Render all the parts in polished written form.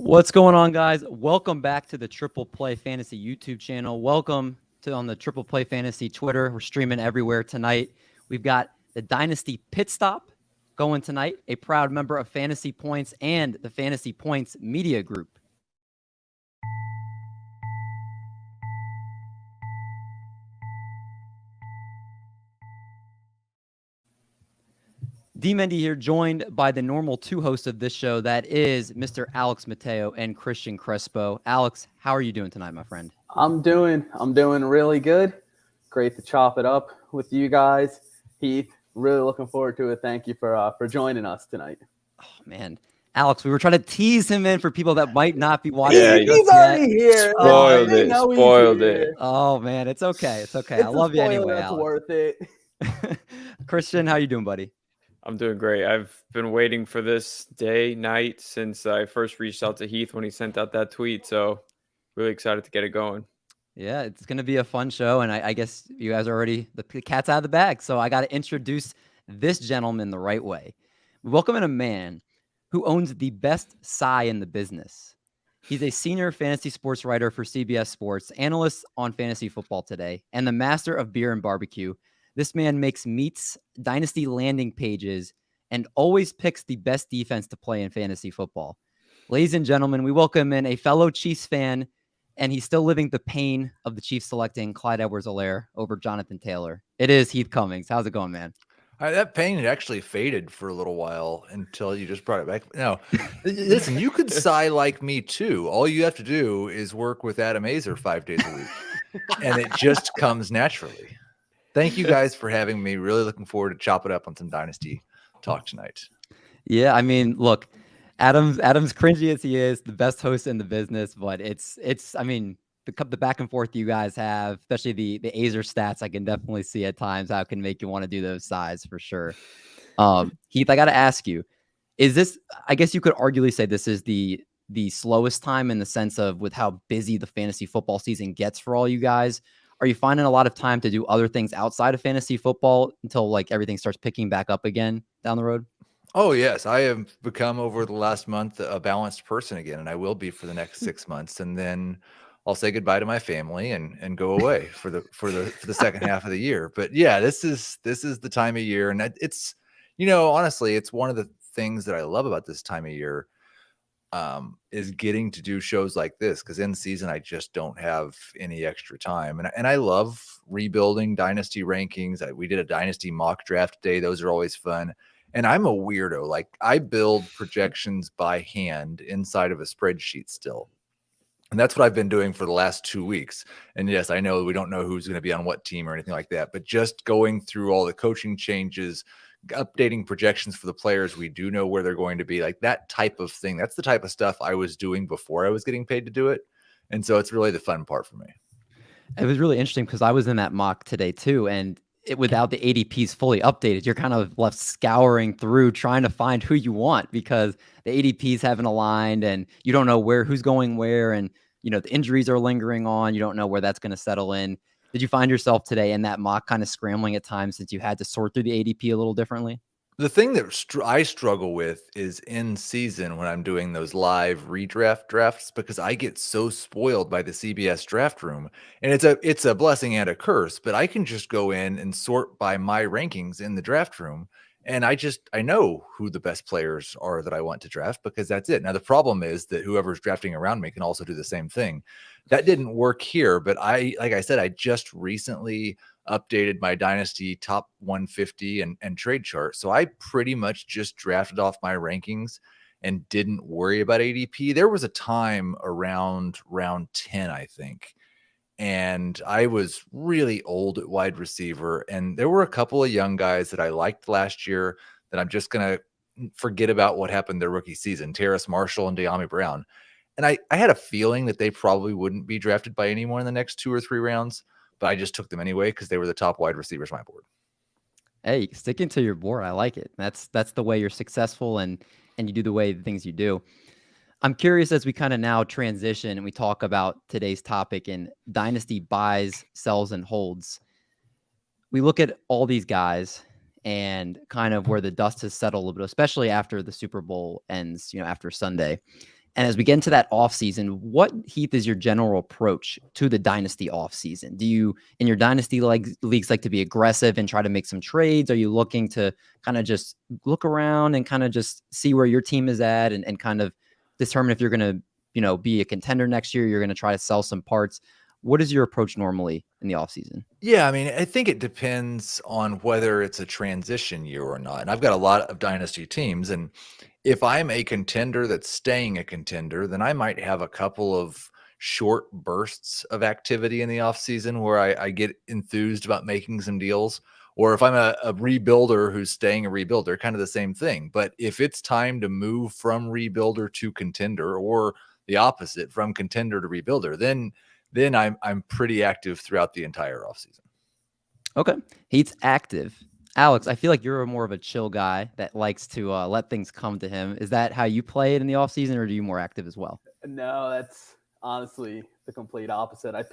What's going on, guys? Welcome back to the Triple Play Fantasy YouTube channel. Welcome to on the Triple Play Fantasy Twitter. We're streaming everywhere tonight. We've got the Dynasty Pit Stop going tonight, a proud member of Fantasy Points and the Fantasy Points Media Group. D. Mendy here, joined by the normal two hosts of this show. That is Mr. Alex Mateo and Christian Crespo. Alex, how are you doing tonight, my friend? I'm doing really good. Great to chop it up with you guys. Heath, really looking forward to it. Thank you for joining us tonight. Oh, man. Alex, we were trying to tease him in for people that might not be watching. Yeah, he's already here. Spoiled it. Oh, man, it's okay. It's okay. I love you anyway, that's Alex. Worth it. Christian, how you doing, buddy? I'm doing great. I've been waiting for this night since I first reached out to Heath when he sent out that tweet. So really excited to get it going. Yeah, it's going to be a fun show. And I guess you guys are already, the cat's out of the bag. So I got to introduce this gentleman the right way. We welcome in a man who owns the best sigh in the business. He's a senior fantasy sports writer for CBS Sports, analyst on Fantasy Football Today, and the master of beer and barbecue. This man makes meets, dynasty landing pages, and always picks the best defense to play in fantasy football. Ladies and gentlemen, we welcome in a fellow Chiefs fan, and he's still living the pain of the Chiefs selecting Clyde Edwards-Helaire over Jonathan Taylor. It is Heath Cummings. How's it going, man? That pain had actually faded for a little while until you just brought it back. No, listen, you could sigh like me too. All you have to do is work with Adam Azer 5 days a week, and it just comes naturally. Thank you guys for having me. Really looking forward to chop it up on some Dynasty talk tonight. Yeah, I mean, look, Adam's cringy as he is, the best host in the business, but it's I mean, the back and forth you guys have, especially the Azer stats, I can definitely see at times how it can make you want to do those sides for sure. Heath, I got to ask you, is this, I guess you could arguably say this is the slowest time in the sense of with how busy the fantasy football season gets for all you guys. Are you finding a lot of time to do other things outside of fantasy football until like everything starts picking back up again down the road? Oh, yes. I have become over the last month a balanced person again, and I will be for the next 6 months. And then I'll say goodbye to my family and go away for the second half of the year. But yeah, this is the time of year. And it's, honestly, it's one of the things that I love about this time of year. Is getting to do shows like this, because in season I just don't have any extra time, and I love rebuilding dynasty rankings. We did a dynasty mock draft day; those are always fun. And I'm a weirdo; like I build projections by hand inside of a spreadsheet still, and that's what I've been doing for the last 2 weeks. And yes, I know we don't know who's going to be on what team or anything like that, but just going through all the coaching changes, updating projections for the players, we do know where they're going to be, like that type of thing. That's the type of stuff I was doing before I was getting paid to do it. And so it's really the fun part for me. It was really interesting because I was in that mock today too. And without the ADPs fully updated, you're kind of left scouring through trying to find who you want because the ADPs haven't aligned and you don't know who's going where. And, the injuries are lingering on. You don't know where that's going to settle in. Did you find yourself today in that mock kind of scrambling at times since you had to sort through the ADP a little differently? The thing that I struggle with is in season when I'm doing those live redraft drafts, because I get so spoiled by the CBS draft room, and it's a blessing and a curse, but I can just go in and sort by my rankings in the draft room. And I know who the best players are that I want to draft because that's it. Now, the problem is that whoever's drafting around me can also do the same thing. That didn't work here, but like I said, I just recently updated my dynasty top 150 and trade chart. So I pretty much just drafted off my rankings and didn't worry about ADP. There was a time around round 10, I think, and I was really old at wide receiver. And there were a couple of young guys that I liked last year that I'm just going to forget about what happened their rookie season, Terrace Marshall and De'Ami Brown. And I had a feeling that they probably wouldn't be drafted by anyone in the next 2 or 3 rounds, but I just took them anyway because they were the top wide receivers on my board. Hey, sticking to your board, I like it. That's the way you're successful and you do the things you do. I'm curious as we kind of now transition and we talk about today's topic in dynasty buys, sells, and holds. We look at all these guys and kind of where the dust has settled a little bit, especially after the Super Bowl ends, after Sunday. And as we get into that offseason, what, Heath, is your general approach to the Dynasty offseason? Do you, in your Dynasty leagues, like to be aggressive and try to make some trades? Are you looking to kind of just look around and kind of just see where your team is at and kind of determine if you're going to, be a contender next year? You're going to try to sell some parts. What is your approach normally in the offseason? Yeah, I mean, I think it depends on whether it's a transition year or not. And I've got a lot of Dynasty teams, and if I'm a contender that's staying a contender, then I might have a couple of short bursts of activity in the offseason where I get enthused about making some deals. Or if I'm a rebuilder who's staying a rebuilder, kind of the same thing. But if it's time to move from rebuilder to contender, or the opposite, from contender to rebuilder, then I'm pretty active throughout the entire offseason. Okay. He's active. Alex, I feel like you're more of a chill guy that likes to let things come to him. Is that how you play it in the offseason, or are you more active as well? No, that's honestly the complete opposite. I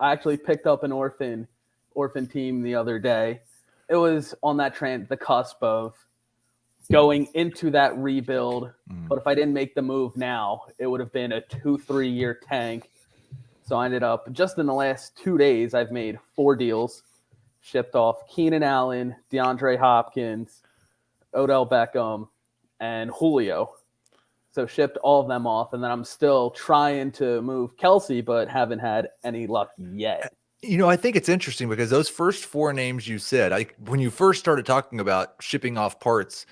actually picked up an orphan team the other day. It was on the cusp of going into that rebuild. But if I didn't make the move now, it would have been a 2-3 year tank. So I ended up, just in the last 2 days, I've made 4 deals, shipped off Keenan Allen, DeAndre Hopkins, Odell Beckham, and Julio. So shipped all of them off, and then I'm still trying to move Kelsey, but haven't had any luck yet. I think it's interesting because those first 4 names you said, when you first started talking about shipping off parts,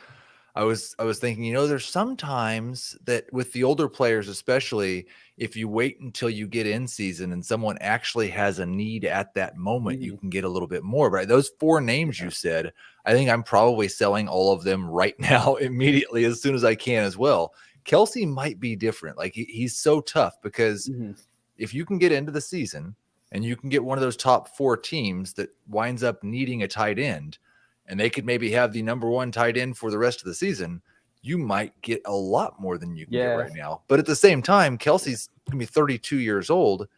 I was thinking, there's sometimes that with the older players, especially if you wait until you get in season and someone actually has a need at that moment, you can get a little bit more. But those 4 names you said, I think I'm probably selling all of them right now immediately as soon as I can as well. Kelsey might be different. Like he's so tough because if you can get into the season and you can get one of those top 4 teams that winds up needing a tight end, and they could maybe have the number 1 tight end for the rest of the season, you might get a lot more than you can get right now. But at the same time, Kelsey's going to be 32 years old,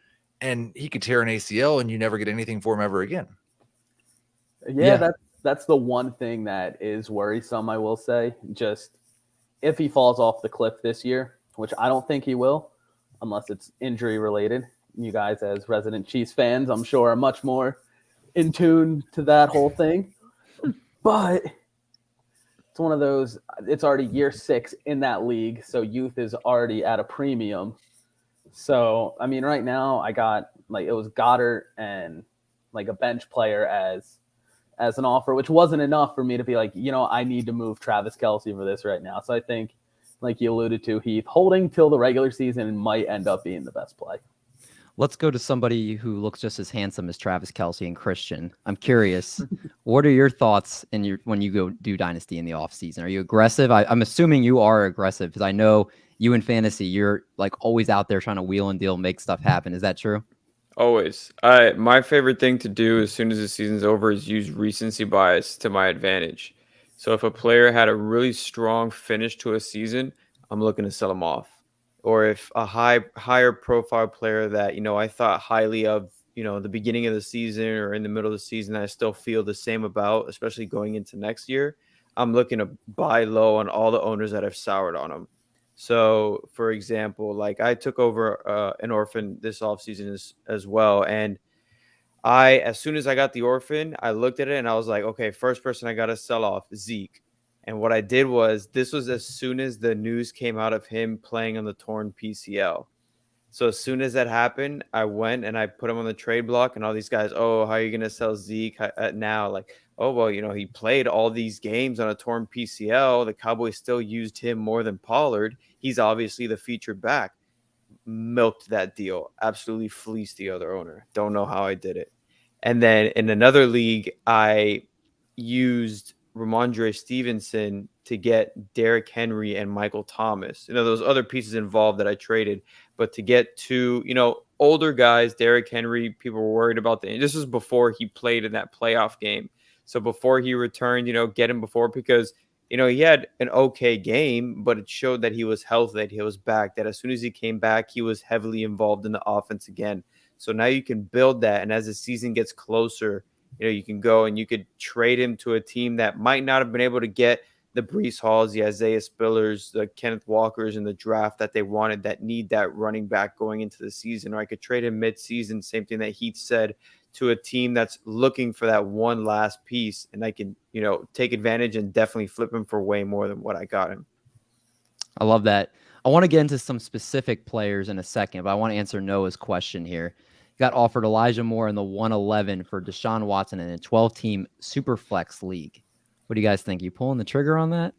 and he could tear an ACL, and you never get anything for him ever again. Yeah. That's the one thing that is worrisome, I will say. Just if he falls off the cliff this year, which I don't think he will, unless it's injury related. You guys, as resident Chiefs fans, I'm sure are much more in tune to that whole thing. But it's one of those, it's already year 6 in that league, so youth is already at a premium. So, I mean, right now I got, it was Goddard and, a bench player as an offer, which wasn't enough for me to be I need to move Travis Kelce for this right now. So I think, like you alluded to, Heath, holding till the regular season might end up being the best play. Let's go to somebody who looks just as handsome as Travis Kelce and Christian. I'm curious, what are your thoughts when you go do Dynasty in the offseason? Are you aggressive? I'm assuming you are aggressive because I know you in fantasy, you're always out there trying to wheel and deal, make stuff happen. Is that true? Always. My favorite thing to do as soon as the season's over is use recency bias to my advantage. So if a player had a really strong finish to a season, I'm looking to sell them off. Or if a higher profile player that, I thought highly of, the beginning of the season or in the middle of the season, I still feel the same about, especially going into next year, I'm looking to buy low on all the owners that have soured on them. So, for example, I took over an orphan this offseason as well. And as soon as I got the orphan, I looked at it and I was like, okay, first person I got to sell off, Zeke. And what I did was, this was as soon as the news came out of him playing on the torn PCL. So as soon as that happened, I went and I put him on the trade block, and all these guys, oh, how are you going to sell Zeke now? Oh, well, he played all these games on a torn PCL. The Cowboys still used him more than Pollard. He's obviously the featured back. Milked that deal. Absolutely fleeced the other owner. Don't know how I did it. And then in another league, I used Ramondre Stevenson to get Derrick Henry and Michael Thomas. Those other pieces involved that I traded, but to get 2, older guys, Derrick Henry, people were worried about this was before he played in that playoff game. So before he returned, get him before, because, he had an okay game, but it showed that he was healthy, that he was back, that as soon as he came back, he was heavily involved in the offense again. So now you can build that. And as the season gets closer, you can go and you could trade him to a team that might not have been able to get the Breece Halls, the Isaiah Spillers, the Kenneth Walkers in the draft that they wanted that need that running back going into the season. Or I could trade him mid-season, same thing that Heath said, to a team that's looking for that one last piece, and I can, take advantage and definitely flip him for way more than what I got him. I love that. I want to get into some specific players in a second, but I want to answer Noah's question here. You got offered Elijah Moore in the 111 for Deshaun Watson in a 12-team Superflex league. What do you guys think? You pulling the trigger on that?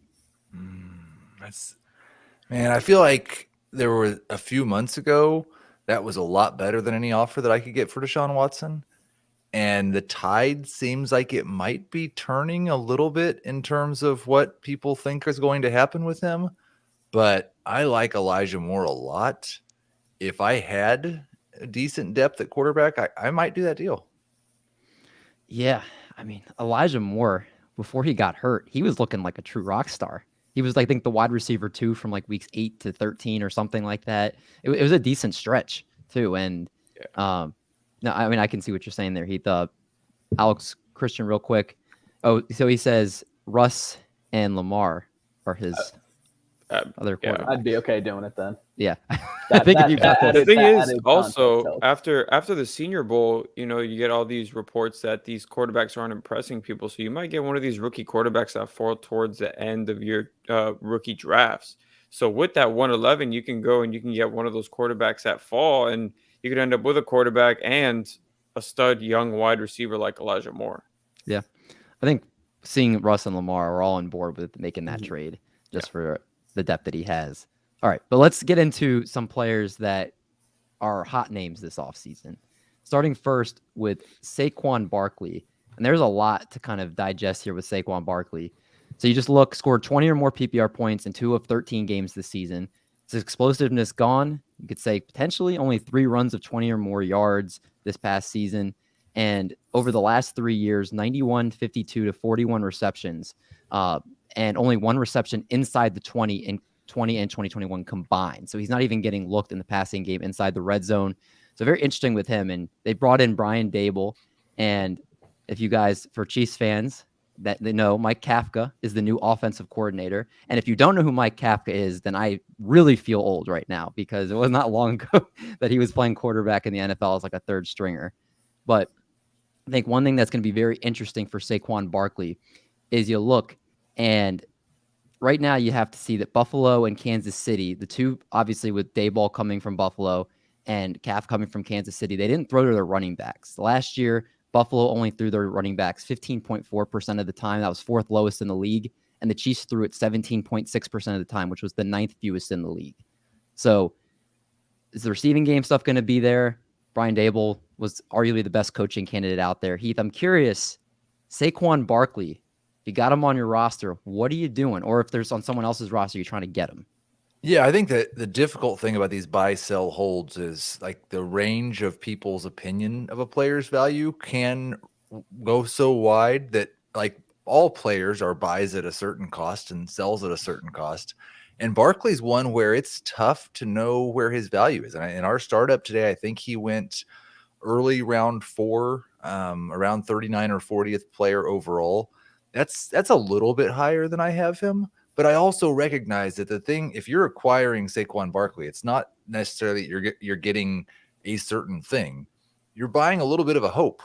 Man, I feel like there were a few months ago that was a lot better than any offer that I could get for Deshaun Watson. And the tide seems like it might be turning a little bit in terms of what people think is going to happen with him. But I like Elijah Moore a lot. If I had a decent depth at quarterback, I might do that deal. Yeah. I mean, Elijah Moore, before he got hurt, he was looking like a true rock star. He was, I think, the wide receiver 2 from like weeks 8 to 13 or something like that. It was a decent stretch too. And no, I mean, I can see what you're saying there, Heath. Alex Christian, real quick. Oh, so he says Russ and Lamar are his other quarterbacks. I'd be okay doing it then. Yeah. I think if you got the this. thing is also after the Senior Bowl, you get all these reports that these quarterbacks aren't impressing people. So you might get one of these rookie quarterbacks that fall towards the end of your rookie drafts. So with that 111, you can go and you can get one of those quarterbacks that fall, and you could end up with a quarterback and a stud young wide receiver like Elijah Moore. Yeah. I think seeing Russ and Lamar are all on board with making that trade just for the depth that he has. All right, but let's get into some players that are hot names this offseason. Starting first with Saquon Barkley. And there's a lot to kind of digest here with Saquon Barkley. So you just look, scored 20 or more PPR points in 2 of 13 games this season. His explosiveness gone. You could say potentially only 3 runs of 20 or more yards this past season. And over the last 3 years, 91, 52 to 41 receptions, and only 1 reception inside the 20 in 20 and 2021 combined. So he's not even getting looked in the passing game inside the red zone. So very interesting with him. And they brought in Brian Dable. And if you guys, for Chiefs fans, that they know, Mike Kafka is the new offensive coordinator. And if you don't know who Mike Kafka is, then I really feel old right now, because it was not long ago that he was playing quarterback in the NFL as like a third stringer. But I think one thing that's going to be very interesting for Saquon Barkley is you look, and right now you have to see that Buffalo and Kansas City, the two, obviously with Dayball coming from Buffalo and Calf coming from Kansas City, they didn't throw to their running backs. Last year, Buffalo only threw their running backs 15.4% of the time. That was 4th lowest in the league. And the Chiefs threw it 17.6% of the time, which was the 9th fewest in the league. So is the receiving game stuff going to be there? Brian Dable was arguably the best coaching candidate out there. Heath, I'm curious, Saquon Barkley, if you got him on your roster, what are you doing? Or if there's on someone else's roster, you're trying to get him. Yeah, I think that the difficult thing about these buy, sell, holds is like the range of people's opinion of a player's value can go so wide that like all players are buys at a certain cost and sells at a certain cost. And Barkley's one where it's tough to know where his value is. And in our startup today, I think he went early round 4, around 39 or 40th player overall. That's a little bit higher than I have him. But I also recognize that the thing, if you're acquiring Saquon Barkley, it's not necessarily you're getting a certain thing. You're buying a little bit of a hope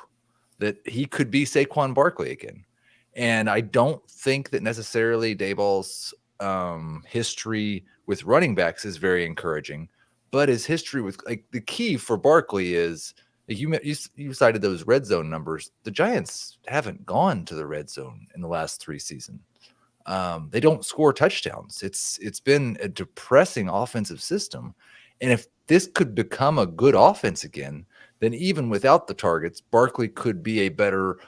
that he could be Saquon Barkley again. And I don't think that necessarily Dayball's history with running backs is very encouraging. But his history with, like, the key for Barkley is, like, you cited those red zone numbers. The Giants haven't gone to the red zone in the last 3 seasons. They don't score touchdowns. It's been a depressing offensive system. And if this could become a good offense again, then even without the targets, Barkley could be a better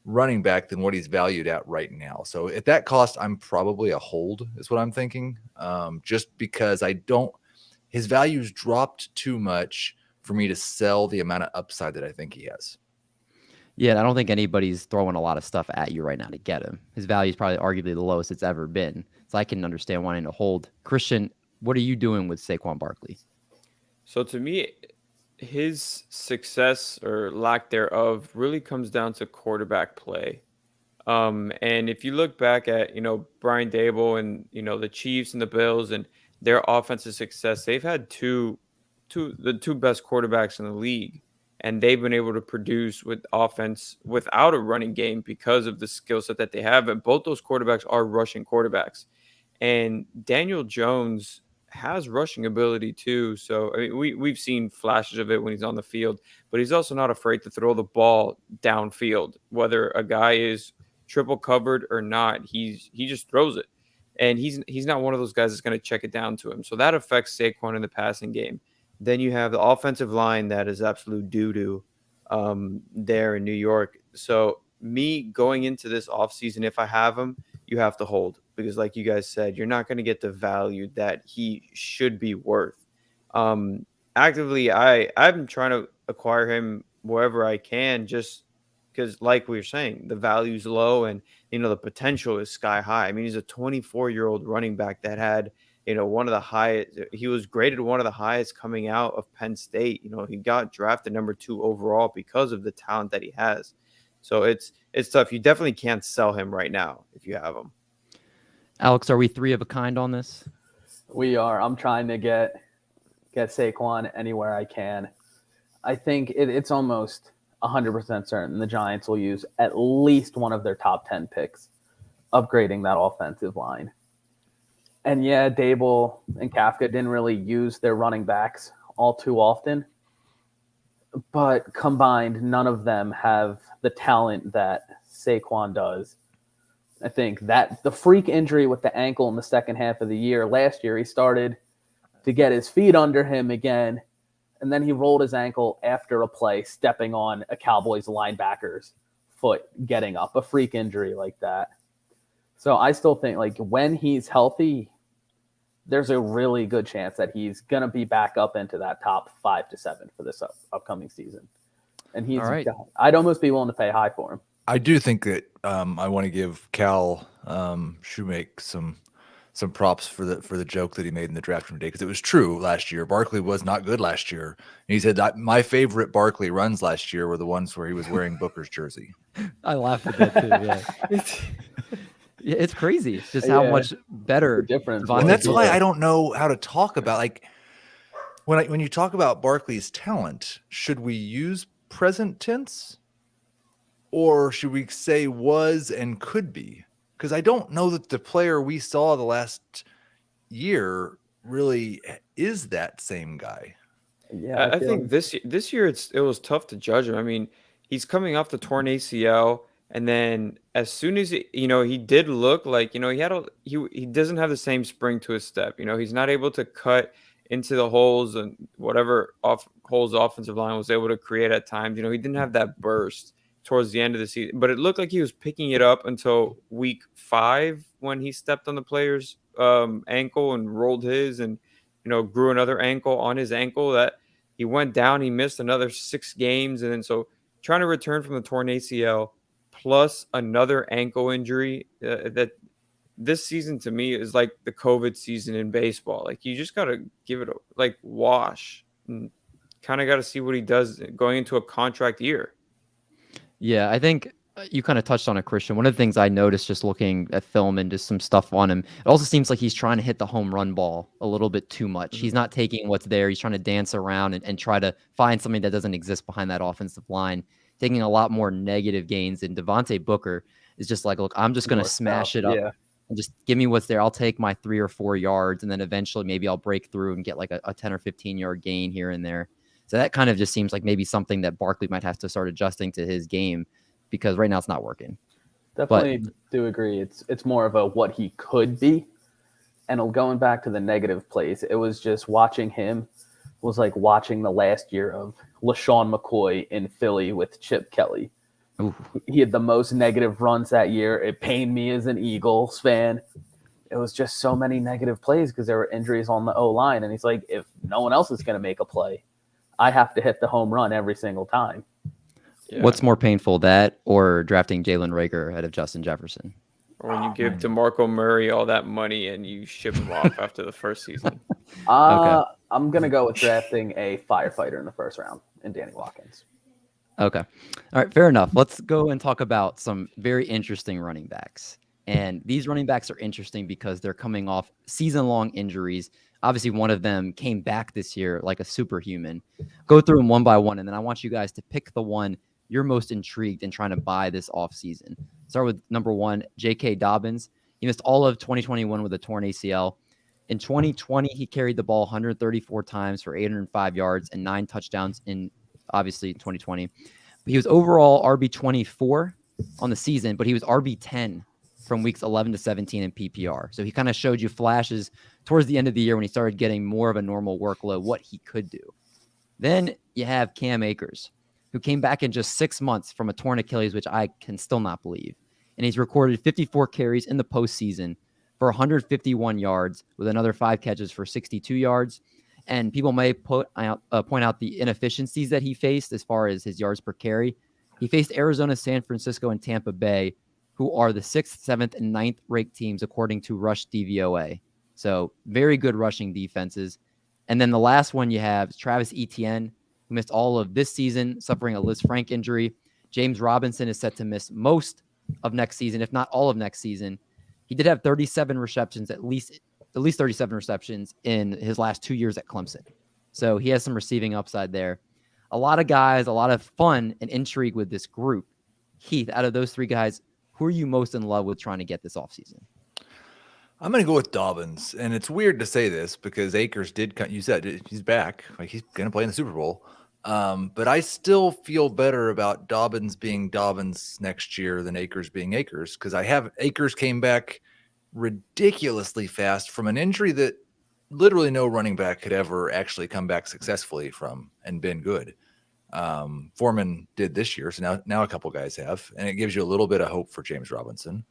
running back than what he's valued at right now. So at that cost, I'm probably a hold is what I'm thinking. Just because his value's dropped too much for me to sell the amount of upside that I think he has. Yeah, I don't think anybody's throwing a lot of stuff at you right now to get him. His value is probably arguably the lowest it's ever been. So I can understand wanting to hold. Christian, what are you doing with Saquon Barkley? So to me, his success or lack thereof really comes down to quarterback play. And if you look back at, Brian Dable and, the Chiefs and the Bills and their offensive success, they've had the two best quarterbacks in the league. And they've been able to produce with offense without a running game because of the skill set that they have. And both those quarterbacks are rushing quarterbacks. And Daniel Jones has rushing ability too. So I mean, we've seen flashes of it when he's on the field, but he's also not afraid to throw the ball downfield, whether a guy is triple covered or not. He just throws it, and he's not one of those guys that's going to check it down to him. So that affects Saquon in the passing game. Then you have the offensive line that is absolute doo-doo there in New York. So me going into this offseason, if I have him, you have to hold, because like you guys said, you're not going to get the value that he should be worth. Actively, I'm trying to acquire him wherever I can, just because like we were saying, the value's low and, the potential is sky high. I mean, he's a 24-year-old running back that had, one of the highest, he was graded one of the highest coming out of Penn State. He got drafted number 2 overall because of the talent that he has. So it's tough. You definitely can't sell him right now if you have him. Alex, are we 3 of a kind on this? We are. I'm trying to get Saquon anywhere I can. I think it's almost 100% certain the Giants will use at least one of their top 10 picks upgrading that offensive line. And yeah, Dable and Kafka didn't really use their running backs all too often, but combined, none of them have the talent that Saquon does. I think that the freak injury with the ankle in the second half of the year, last year, he started to get his feet under him again, and then he rolled his ankle after a play, stepping on a Cowboys linebacker's foot, getting up, a freak injury like that. So I still think, like, when he's healthy, there's a really good chance that he's going to be back up into that top 5 to 7 for this upcoming season. And he's, right. I'd almost be willing to pay high for him. I do think that I want to give Cal Shoemake some props for the joke that he made in the draft room today, because it was true last year. Barkley was not good last year. And he said that my favorite Barkley runs last year were the ones where he was wearing Booker's jersey. I laughed at that too. Yeah. It's crazy just how much better difference. And that's why I don't know how to talk about, like, when you talk about Barkley's talent, should we use present tense or should we say was and could be? Because I don't know that the player we saw the last year really is that same guy. Yeah, I think this year it was tough to judge him. I mean, he's coming off the torn ACL. And then as soon as he did look like, he doesn't have the same spring to his step. He's not able to cut into the holes and whatever holes offensive line was able to create at times. He didn't have that burst towards the end of the season, but it looked like he was picking it up until week 5 when he stepped on the player's ankle and rolled his and, grew another ankle on his ankle that he went down. He missed another 6 games. And then so trying to return from the torn ACL plus another ankle injury, that this season to me is like the COVID season in baseball. Like, you just got to give it a wash and kind of got to see what he does going into a contract year. Yeah, I think you kind of touched on it, Christian. One of the things I noticed just looking at film and just some stuff on him, it also seems like he's trying to hit the home run ball a little bit too much. Mm-hmm. He's not taking what's there. He's trying to dance around and try to find something that doesn't exist behind that offensive line, taking a lot more negative gains. And Devontae Booker is just like, look, I'm just going to smash it up and just give me what's there. I'll take my 3 or 4 yards, and then eventually maybe I'll break through and get like a 10 or 15 yard gain here and there. So that kind of just seems like maybe something that Barkley might have to start adjusting to his game, because right now it's not working. Definitely do agree. It's more of a what he could be. And going back to the negative plays, it was just watching him was like watching the last year of LaShawn McCoy in Philly with Chip Kelly. Ooh. He had the most negative runs that year. It pained me as an Eagles fan. It was just so many negative plays because there were injuries on the O-line. And he's like, if no one else is going to make a play, I have to hit the home run every single time. Yeah. What's more painful, that or drafting Jalen Reagor ahead of Justin Jefferson? Or when you give DeMarco Murray all that money and you ship him off after the first season? Okay. I'm going to go with drafting a firefighter in the first round in Danny Watkins. Okay. All right. Fair enough. Let's go and talk about some very interesting running backs. And these running backs are interesting because they're coming off season-long injuries. Obviously, one of them came back this year like a superhuman. Go through them one by one, and then I want you guys to pick the one you're most intrigued in trying to buy this offseason. Start with number 1, J.K. Dobbins. He missed all of 2021 with a torn ACL. In 2020, he carried the ball 134 times for 805 yards and 9 touchdowns in, obviously, 2020. But he was overall RB24 on the season, but he was RB10 from weeks 11 to 17 in PPR. So he kind of showed you flashes towards the end of the year when he started getting more of a normal workload, what he could do. Then you have Cam Akers, who came back in just 6 months from a torn Achilles, which I can still not believe. And he's recorded 54 carries in the postseason for 151 yards with another 5 catches for 62 yards. And people may point out the inefficiencies that he faced as far as his yards per carry. He faced Arizona, San Francisco, and Tampa Bay, who are the 6th, 7th, and 9th ranked teams according to Rush DVOA. So very good rushing defenses. And then the last one you have Travis Etienne, who missed all of this season, suffering a Liz Frank injury. James Robinson is set to miss most of next season, if not all of next season. He did have 37 receptions, at least 37 receptions in his last 2 years at Clemson. So he has some receiving upside there. A lot of guys, a lot of fun and intrigue with this group. Heath, out of those 3 guys, who are you most in love with trying to get this offseason? I'm going to go with Dobbins. And it's weird to say this because Akers you said he's back. Like he's going to play in the Super Bowl. But I still feel better about Dobbins being Dobbins next year than Akers being Akers because Akers came back ridiculously fast from an injury that literally no running back could ever actually come back successfully from and been good. Foreman did this year, so now a couple guys have, and it gives you a little bit of hope for James Robinson.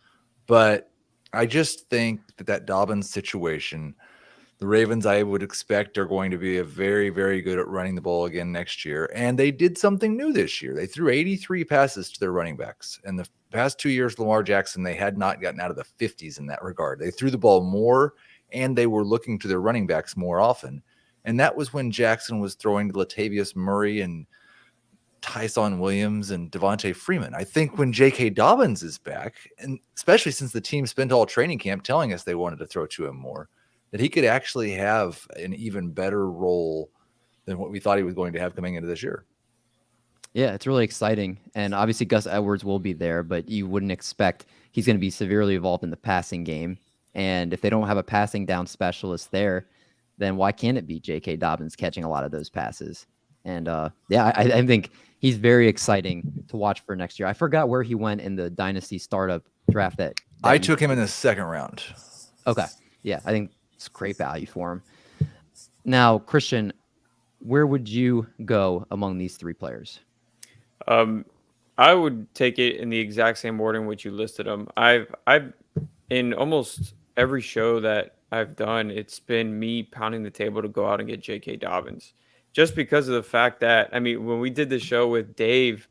But I just think that Dobbins situation, the Ravens, I would expect, are going to be very, very good at running the ball again next year. And they did something new this year. They threw 83 passes to their running backs. And the past 2 years, Lamar Jackson, they had not gotten out of the 50s in that regard. They threw the ball more, and they were looking to their running backs more often. And that was when Jackson was throwing to Latavius Murray and Tyson Williams and Devontae Freeman. I think when J.K. Dobbins is back, and especially since the team spent all training camp telling us they wanted to throw to him more, that he could actually have an even better role than what we thought he was going to have coming into this year. Yeah, it's really exciting. And obviously Gus Edwards will be there, but you wouldn't expect he's going to be severely involved in the passing game. And if they don't have a passing down specialist there, then why can't it be J.K. Dobbins catching a lot of those passes? And I think he's very exciting to watch for next year. I forgot where he went in the Dynasty startup draft that I took him in the 2nd round. Okay. Yeah, I think it's great value for him. Now, Christian, where would you go among these 3 players? I would take it in the exact same order in which you listed them. I've in almost every show that I've done, it's been me pounding the table to go out and get J.K. Dobbins. Just because of the fact that, I mean, when we did the show with Dave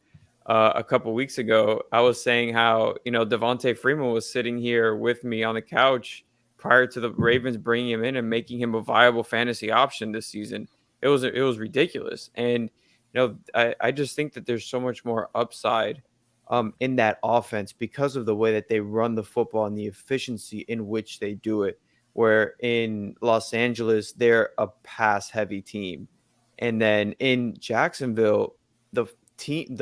a couple weeks ago, I was saying how, Devontae Freeman was sitting here with me on the couch prior to the Ravens bringing him in and making him a viable fantasy option this season. It was ridiculous. And, I just think that there's so much more upside in that offense because of the way that they run the football and the efficiency in which they do it, where in Los Angeles, they're a pass-heavy team. And then in Jacksonville, the team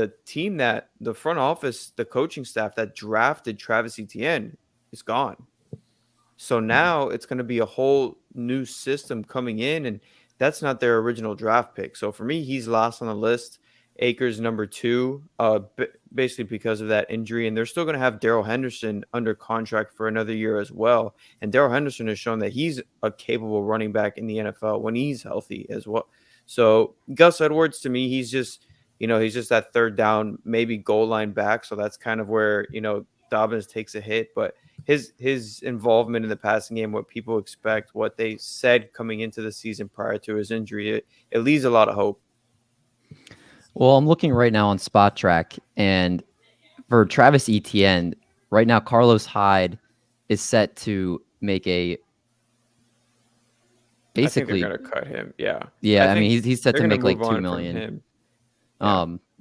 that the front office, the coaching staff that drafted Travis Etienne is gone. So now it's going to be a whole new system coming in, and that's not their original draft pick. So for me, he's last on the list. Akers number 2, basically because of that injury. And they're still going to have Darrell Henderson under contract for another year as well. And Darrell Henderson has shown that he's a capable running back in the NFL when he's healthy as well. So Gus Edwards, to me, he's just that 3rd down, maybe goal line back. So that's kind of where, Dobbins takes a hit. But his involvement in the passing game, what people expect, what they said coming into the season prior to his injury, it leaves a lot of hope. Well, I'm looking right now on Spot Track, and for Travis Etienne, right now Carlos Hyde is set to make basically I think they're gonna cut him. Yeah. I mean he's set to make like $2 million.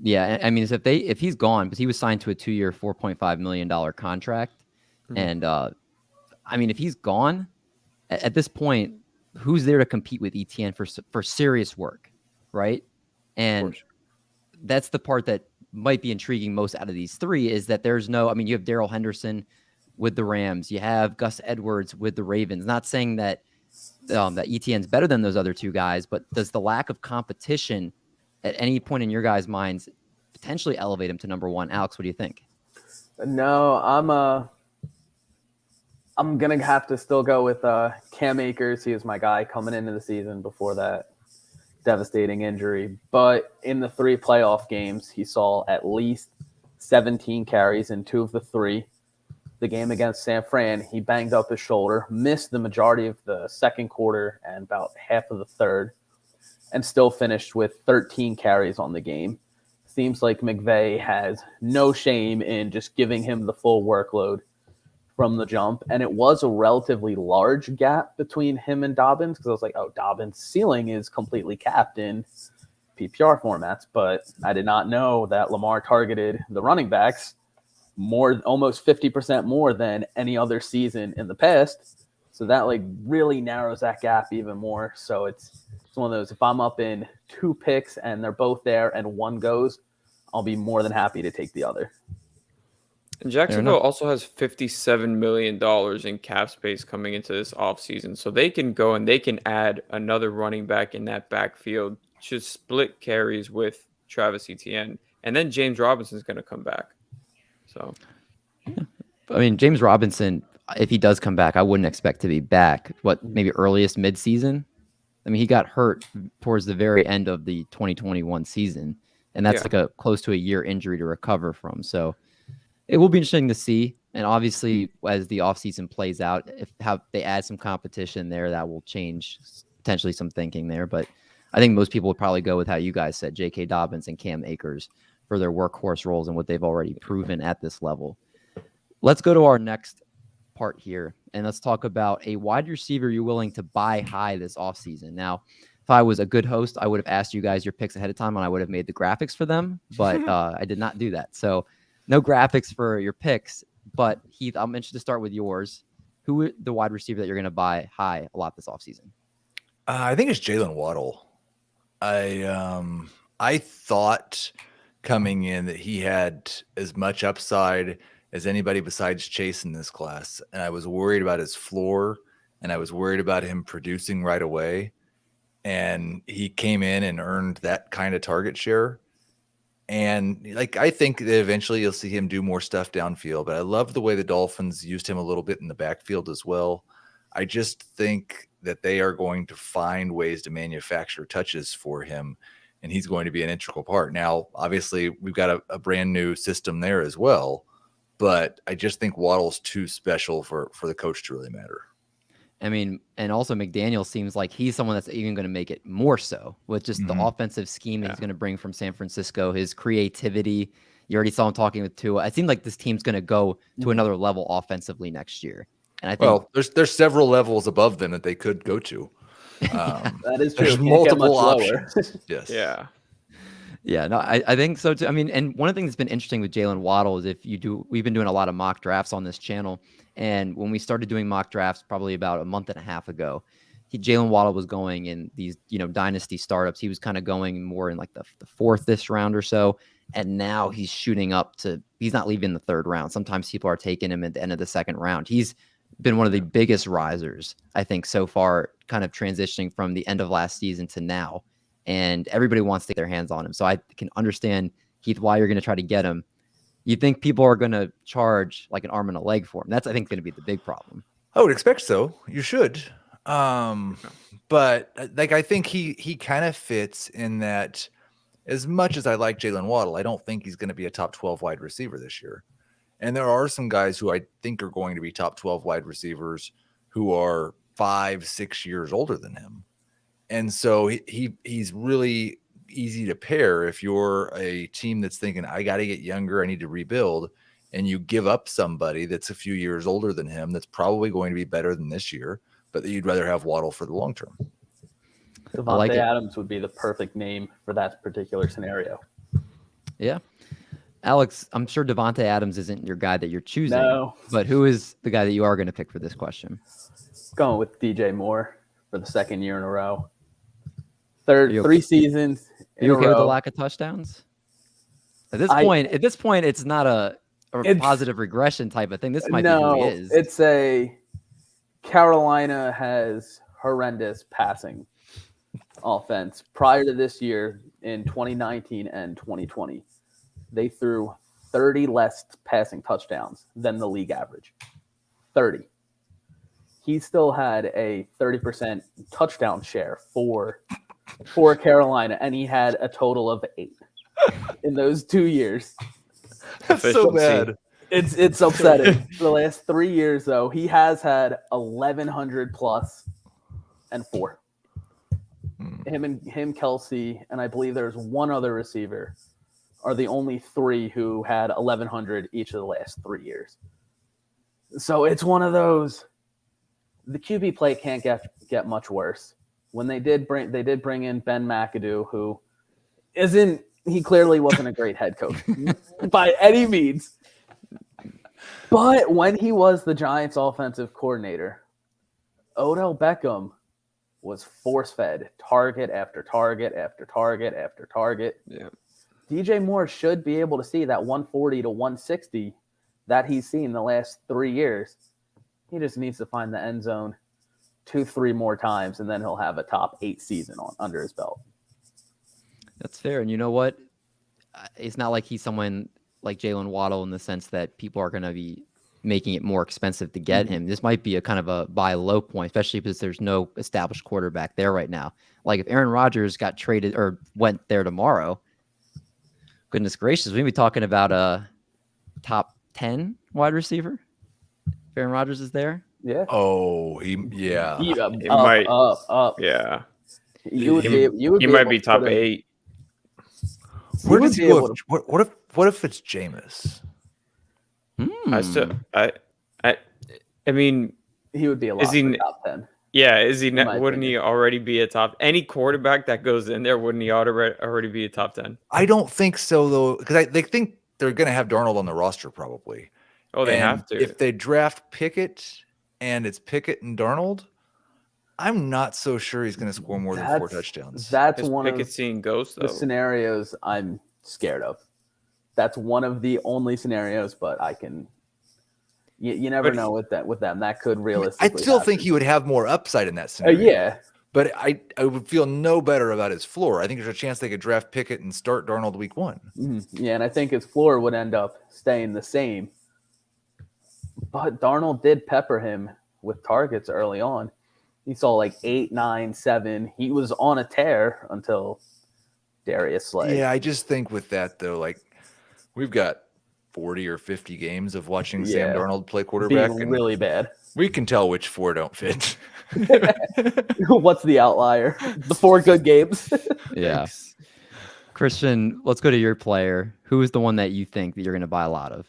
Yeah, I mean, if he's gone, because he was signed to a 2-year, $4.5 million contract, and I mean, if he's gone at this point, who's there to compete with Etienne for serious work, right? And that's the part that might be intriguing most out of these three is that there's no. I mean, you have Darrell Henderson with the Rams, you have Gus Edwards with the Ravens. Not saying that that Etienne's better than those other two guys, but does the lack of competition at any point in your guys' minds potentially elevate him to number one? Alex, what do you think? No, I'm gonna have to still go with Cam Akers. He was my guy coming into the season before that devastating injury. But in the 3 playoff games, he saw at least 17 carries in 2 of the 3. The game against San Fran, he banged up his shoulder, missed the majority of the second quarter and about half of the third, and still finished with 13 carries on the game. Seems like McVay has no shame in just giving him the full workload from the jump. And it was a relatively large gap between him and Dobbins, because I was like, oh, Dobbins' ceiling is completely capped in PPR formats. But I did not know that Lamar targeted the running backs more, almost 50% more than any other season in the past. So that like really narrows that gap even more. So it's one of those, if I'm up in 2 picks and they're both there and one goes, I'll be more than happy to take the other. And Jacksonville also has $57 million in cap space coming into this offseason. So they can go and they can add another running back in that backfield, just split carries with Travis Etienne. And then James Robinson's going to come back. So, I mean, James Robinson, if he does come back, I wouldn't expect to be back. Maybe earliest midseason? I mean, he got hurt towards the very end of the 2021 season, and that's like a close to a year injury to recover from. So it will be interesting to see. And obviously, as the offseason plays out, if how they add some competition there, that will change potentially some thinking there. But I think most people would probably go with how you guys said, J.K. Dobbins and Cam Akers for their workhorse roles and what they've already proven at this level. Let's go to our next part here, and let's talk about a wide receiver you're willing to buy high this offseason. Now, if I was a good host, I would have asked you guys your picks ahead of time, and I would have made the graphics for them, but I did not do that. So no graphics for your picks, but Heath, I'm interested to start with yours. Who is the wide receiver that you're going to buy high a lot this offseason? I think it's Jaylen Waddle. I thought coming in that he had as much upside as anybody besides Chase in this class. And I was worried about his floor, and I was worried about him producing right away. And he came in and earned that kind of target share. And like, I think that eventually you'll see him do more stuff downfield, but I love the way the Dolphins used him a little bit in the backfield as well. I just think that they are going to find ways to manufacture touches for him, and he's going to be an integral part. Now, obviously, we've got a brand new system there as well, but I just think Waddle's too special for the coach to really matter. I mean, and also McDaniel seems like he's someone that's even going to make it more so with just the offensive scheme that he's going to bring from San Francisco, his creativity. You already saw him talking with Tua. It seemed like this team's going to go to another level offensively next year. And I think there's several levels above them that they could go to. That is true. There's multiple options. Yes. Yeah. Yeah, no, I think so too. I mean, and one of the things that's been interesting with Jaylen Waddle is we've been doing a lot of mock drafts on this channel. And when we started doing mock drafts probably about a month and a half ago, Jaylen Waddle was going in these, dynasty startups. He was kind of going more in like the fourth-ish round or so. And now he's shooting up he's not leaving the third round. Sometimes people are taking him at the end of the second round. He's been one of the biggest risers, I think, so far, kind of transitioning from the end of last season to now. And everybody wants to get their hands on him. So I can understand, Heath, why you're going to try to get him. You think people are going to charge like an arm and a leg for him? That's, I think, going to be the big problem. I would expect so. You should. But like, I think he kind of fits in that. As much as I like Jaylen Waddle, I don't think he's going to be a top 12 wide receiver this year. And there are some guys who I think are going to be top 12 wide receivers who are 5-6 years older than him. And so he's really easy to pair if you're a team that's thinking, I got to get younger, I need to rebuild, and you give up somebody that's a few years older than him that's probably going to be better than this year, but that you'd rather have Waddle for the long term. Devontae Adams would be the perfect name for that particular scenario. Yeah. Alex, I'm sure Devontae Adams isn't your guy that you're choosing. No. But who is the guy that you are going to pick for this question? Going with DJ Moore for the second year in a row. 3 seasons Are you okay with the lack of touchdowns? At this point, it's not a positive regression type of thing. This might be who he is. It's a Carolina has horrendous passing offense. Prior to this year, in 2019 and 2020, they threw 30 less passing touchdowns than the league average. 30. He still had a 30% touchdown share for Carolina, and he had a total of 8 in those 2 years. That's so bad. It's upsetting. For the last 3 years, though, he has had 1,100 plus and 4. Him, Kelsey, and I believe there's one other receiver are the only 3 who had 1,100 each of the last 3 years. So it's one of those. The QB play can't get much worse. When they did bring in Ben McAdoo, who he clearly wasn't a great head coach by any means. But when he was the Giants offensive coordinator, Odell Beckham was force-fed target after target after target after target. Yeah. DJ Moore should be able to see that 140 to 160 that he's seen the last 3 years. He just needs to find the end zone 2-3 more times, and then he'll have a top 8 season under his belt. That's fair. And you know what? It's not like he's someone like Jaylen Waddle in the sense that people are going to be making it more expensive to get him. This might be a kind of a buy low point, especially because there's no established quarterback there right now. Like if Aaron Rodgers got traded or went there tomorrow, goodness gracious, we'd be talking about a top 10 wide receiver. If Aaron Rodgers is there. Yeah. Oh, He might. Yeah. He might be top 8. Where does he go? What if it's Jameis? I mean, he would be a lot for top 10. Yeah, wouldn't he already be a top? Any quarterback that goes in there, wouldn't he already be a top 10? I don't think so though, because they think they're going to have Darnold on the roster probably. Oh, they have to. If they draft Pickett and it's Pickett and Darnold, I'm not so sure he's going to score more than 4 touchdowns. That's Is one Pickett of seeing ghosts, though? The scenarios I'm scared of. That's one of the only scenarios, but I can. You never know with them. That could realistically. I still think he would have more upside in that scenario. Yeah. But I would feel no better about his floor. I think there's a chance they could draft Pickett and start Darnold week 1. Mm-hmm. Yeah, and I think his floor would end up staying the same. But Darnold did pepper him with targets early on. He saw like 8, 9, 7. He was on a tear until Darius Slay. Yeah, I just think with that, though, like we've got 40 or 50 games of watching Sam Darnold play quarterback. Being really bad. We can tell which 4 don't fit. What's the outlier? The 4 good games. Yeah. Christian, let's go to your player. Who is the one that you think that you're going to buy a lot of?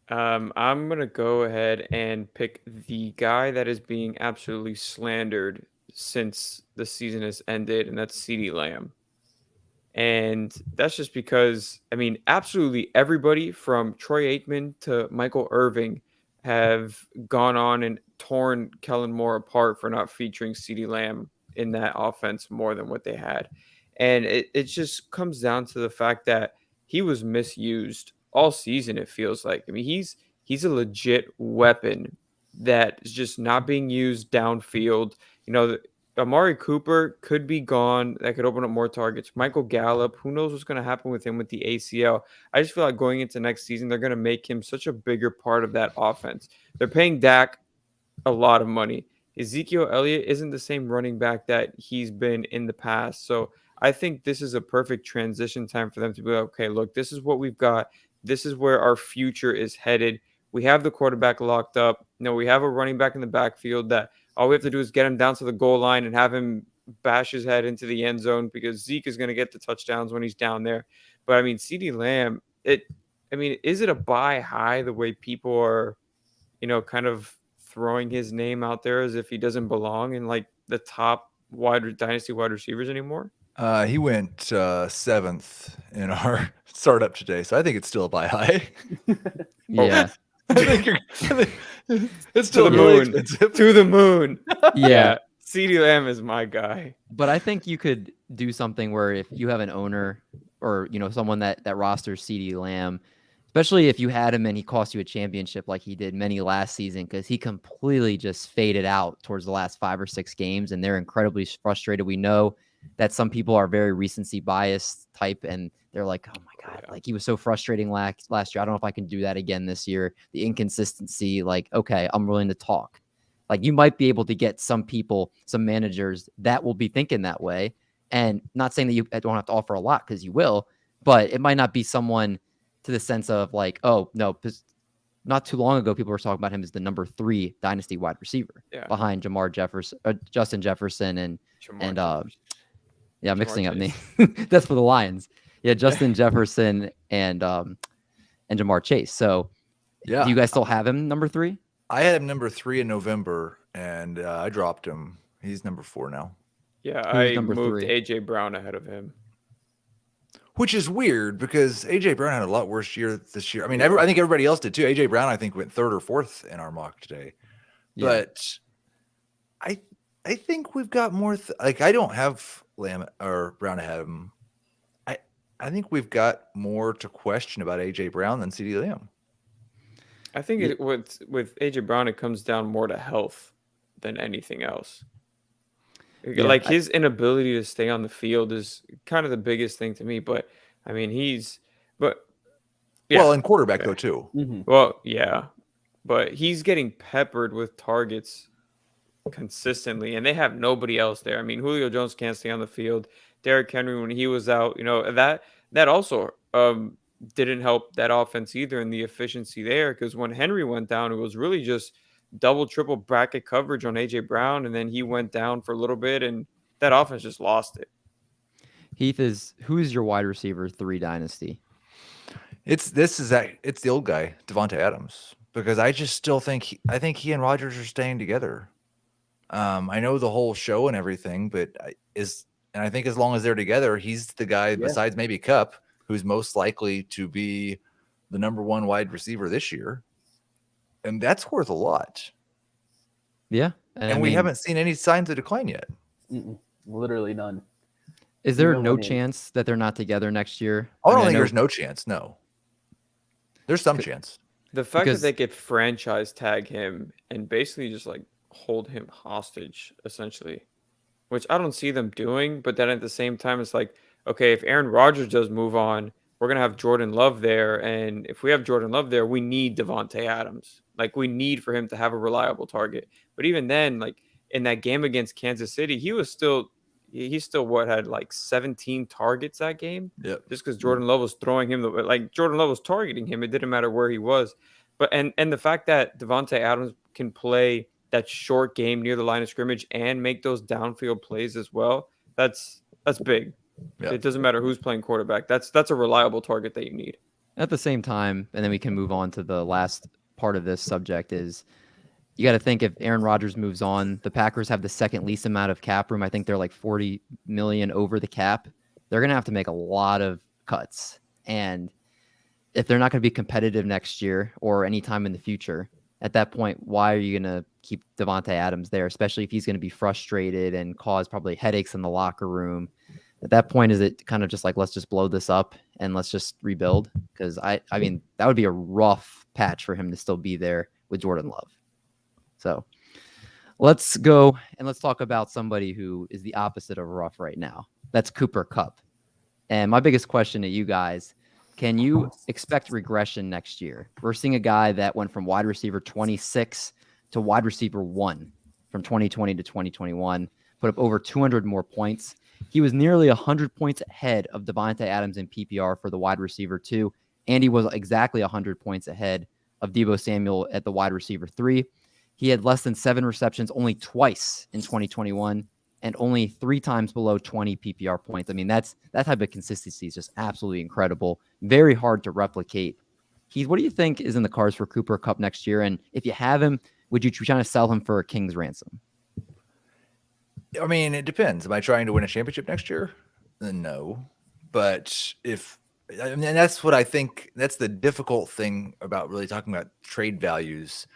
I'm going to go ahead and pick the guy that is being absolutely slandered since the season has ended, and that's CeeDee Lamb. And that's just because, I mean, absolutely everybody from Troy Aikman to Michael Irving have gone on and torn Kellen Moore apart for not featuring CeeDee Lamb in that offense more than what they had. And it just comes down to the fact that he was misused all season, it feels like. I mean, he's a legit weapon that is just not being used downfield. You know, Amari Cooper could be gone. That could open up more targets. Michael Gallup, who knows what's going to happen with him with the ACL. I just feel like going into next season, they're going to make him such a bigger part of that offense. They're paying Dak a lot of money. Ezekiel Elliott isn't the same running back that he's been in the past. So I think this is a perfect transition time for them to be like, okay, look, this is what we've got. This is where our future is headed. We have the quarterback locked up. You know, we have a running back in the backfield that all we have to do is get him down to the goal line and have him bash his head into the end zone because Zeke is going to get the touchdowns when he's down there. But, I mean, CeeDee Lamb, is it a buy high the way people are, you know, kind of throwing his name out there as if he doesn't belong in, like, the top Dynasty wide receivers anymore? He went 7th in our startup today, so I think it's still a buy high. Yeah. I think it's still To the really moon. expensive. To the moon. Yeah. CeeDee Lamb is my guy. But I think you could do something where if you have an owner or, someone that rosters CeeDee Lamb, especially if you had him and he cost you a championship like he did many last season, because he completely just faded out towards the last 5 or 6 games, and they're incredibly frustrated. We know that some people are very recency biased type, and they're like, oh my God, like he was so frustrating last year. I don't know if I can do that again this year. The inconsistency, like, okay, I'm willing to talk. Like you might be able to get some people, some managers that will be thinking that way. And not saying that you don't have to offer a lot, because you will, but it might not be someone to the sense of like, oh no, because not too long ago, people were talking about him as the number 3 dynasty wide receiver behind Justin Jefferson and mixing up names. That's for the Lions. Yeah, Justin Jefferson and Jamar Chase. So do you guys still have him number 3? I had him number 3 in November, and I dropped him. He's number 4 now. Yeah, I moved A.J. Brown ahead of him. Which is weird because A.J. Brown had a lot worse year this year. I mean, I think everybody else did too. A.J. Brown, I think, went 3rd or 4th in our mock today. Yeah. But I think we've got more. I don't have Lamb or Brown ahead of him. I think we've got more to question about A.J. Brown than CeeDee Lamb. I think with A.J. Brown, it comes down more to health than anything else. Yeah, his inability to stay on the field is kind of the biggest thing to me. But I mean, well, in quarterback though too. Mm-hmm. Well, yeah, but he's getting peppered with targets consistently, and they have nobody else there. I mean, Julio Jones can't stay on the field. Derrick Henry, when he was out, that also didn't help that offense either in the efficiency there, because when Henry went down, it was really just double, triple bracket coverage on A.J. Brown, and then he went down for a little bit, and that offense just lost it. Heath, who's your wide receiver 3 dynasty? It's the old guy, Davante Adams, because I just still think he and Rodgers are staying together. I know the whole show and everything, but I think as long as they're together, he's the guy besides maybe Kupp who's most likely to be the number 1 wide receiver this year. And that's worth a lot. Yeah. And we haven't seen any signs of decline yet. Literally none. Is there no chance that they're not together next year? I don't think there's no chance. No. There's some chance. The fact that they could franchise tag him and basically just hold him hostage, essentially, which I don't see them doing. But then at the same time, it's like, okay, if Aaron Rodgers does move on, we're going to have Jordan Love there. And if we have Jordan Love there, we need Davante Adams. We need for him to have a reliable target. But even then, in that game against Kansas City, he still had 17 targets that game. Yeah. Just because Jordan Love was throwing him, Jordan Love was targeting him. It didn't matter where he was. But and the fact that Davante Adams can play that short game near the line of scrimmage and make those downfield plays as well, that's big. Yeah. It doesn't matter who's playing quarterback. That's a reliable target that you need. At the same time, and then we can move on to the last part of this subject, is you got to think if Aaron Rodgers moves on, the Packers have the second least amount of cap room. I think they're $40 million over the cap. They're going to have to make a lot of cuts. And if they're not going to be competitive next year or anytime in the future, at that point, why are you going to keep Davante Adams there, especially if he's going to be frustrated and cause probably headaches in the locker room? At that point, is it kind of just let's just blow this up and let's just rebuild? Because I mean, that would be a rough patch for him to still be there with Jordan Love. So let's go and let's talk about somebody who is the opposite of rough right now. That's Cooper Kupp. And my biggest question to you guys, can you expect regression next year? We're seeing a guy that went from wide receiver 26 to wide receiver 1 from 2020 to 2021, put up over 200 more points. He was nearly 100 points ahead of Davante Adams in PPR for the wide receiver 2, and he was exactly 100 points ahead of Deebo Samuel at the wide receiver 3. He had less than 7 receptions only twice in 2021 and only 3 times below 20 PPR points. I mean, that type of consistency is just absolutely incredible. Very hard to replicate. Heath, what do you think is in the cards for Cooper Kupp next year? And if you have him, would you try to sell him for a king's ransom? I mean, it depends. Am I trying to win a championship next year? No, but and that's what I think. That's the difficult thing about really talking about trade values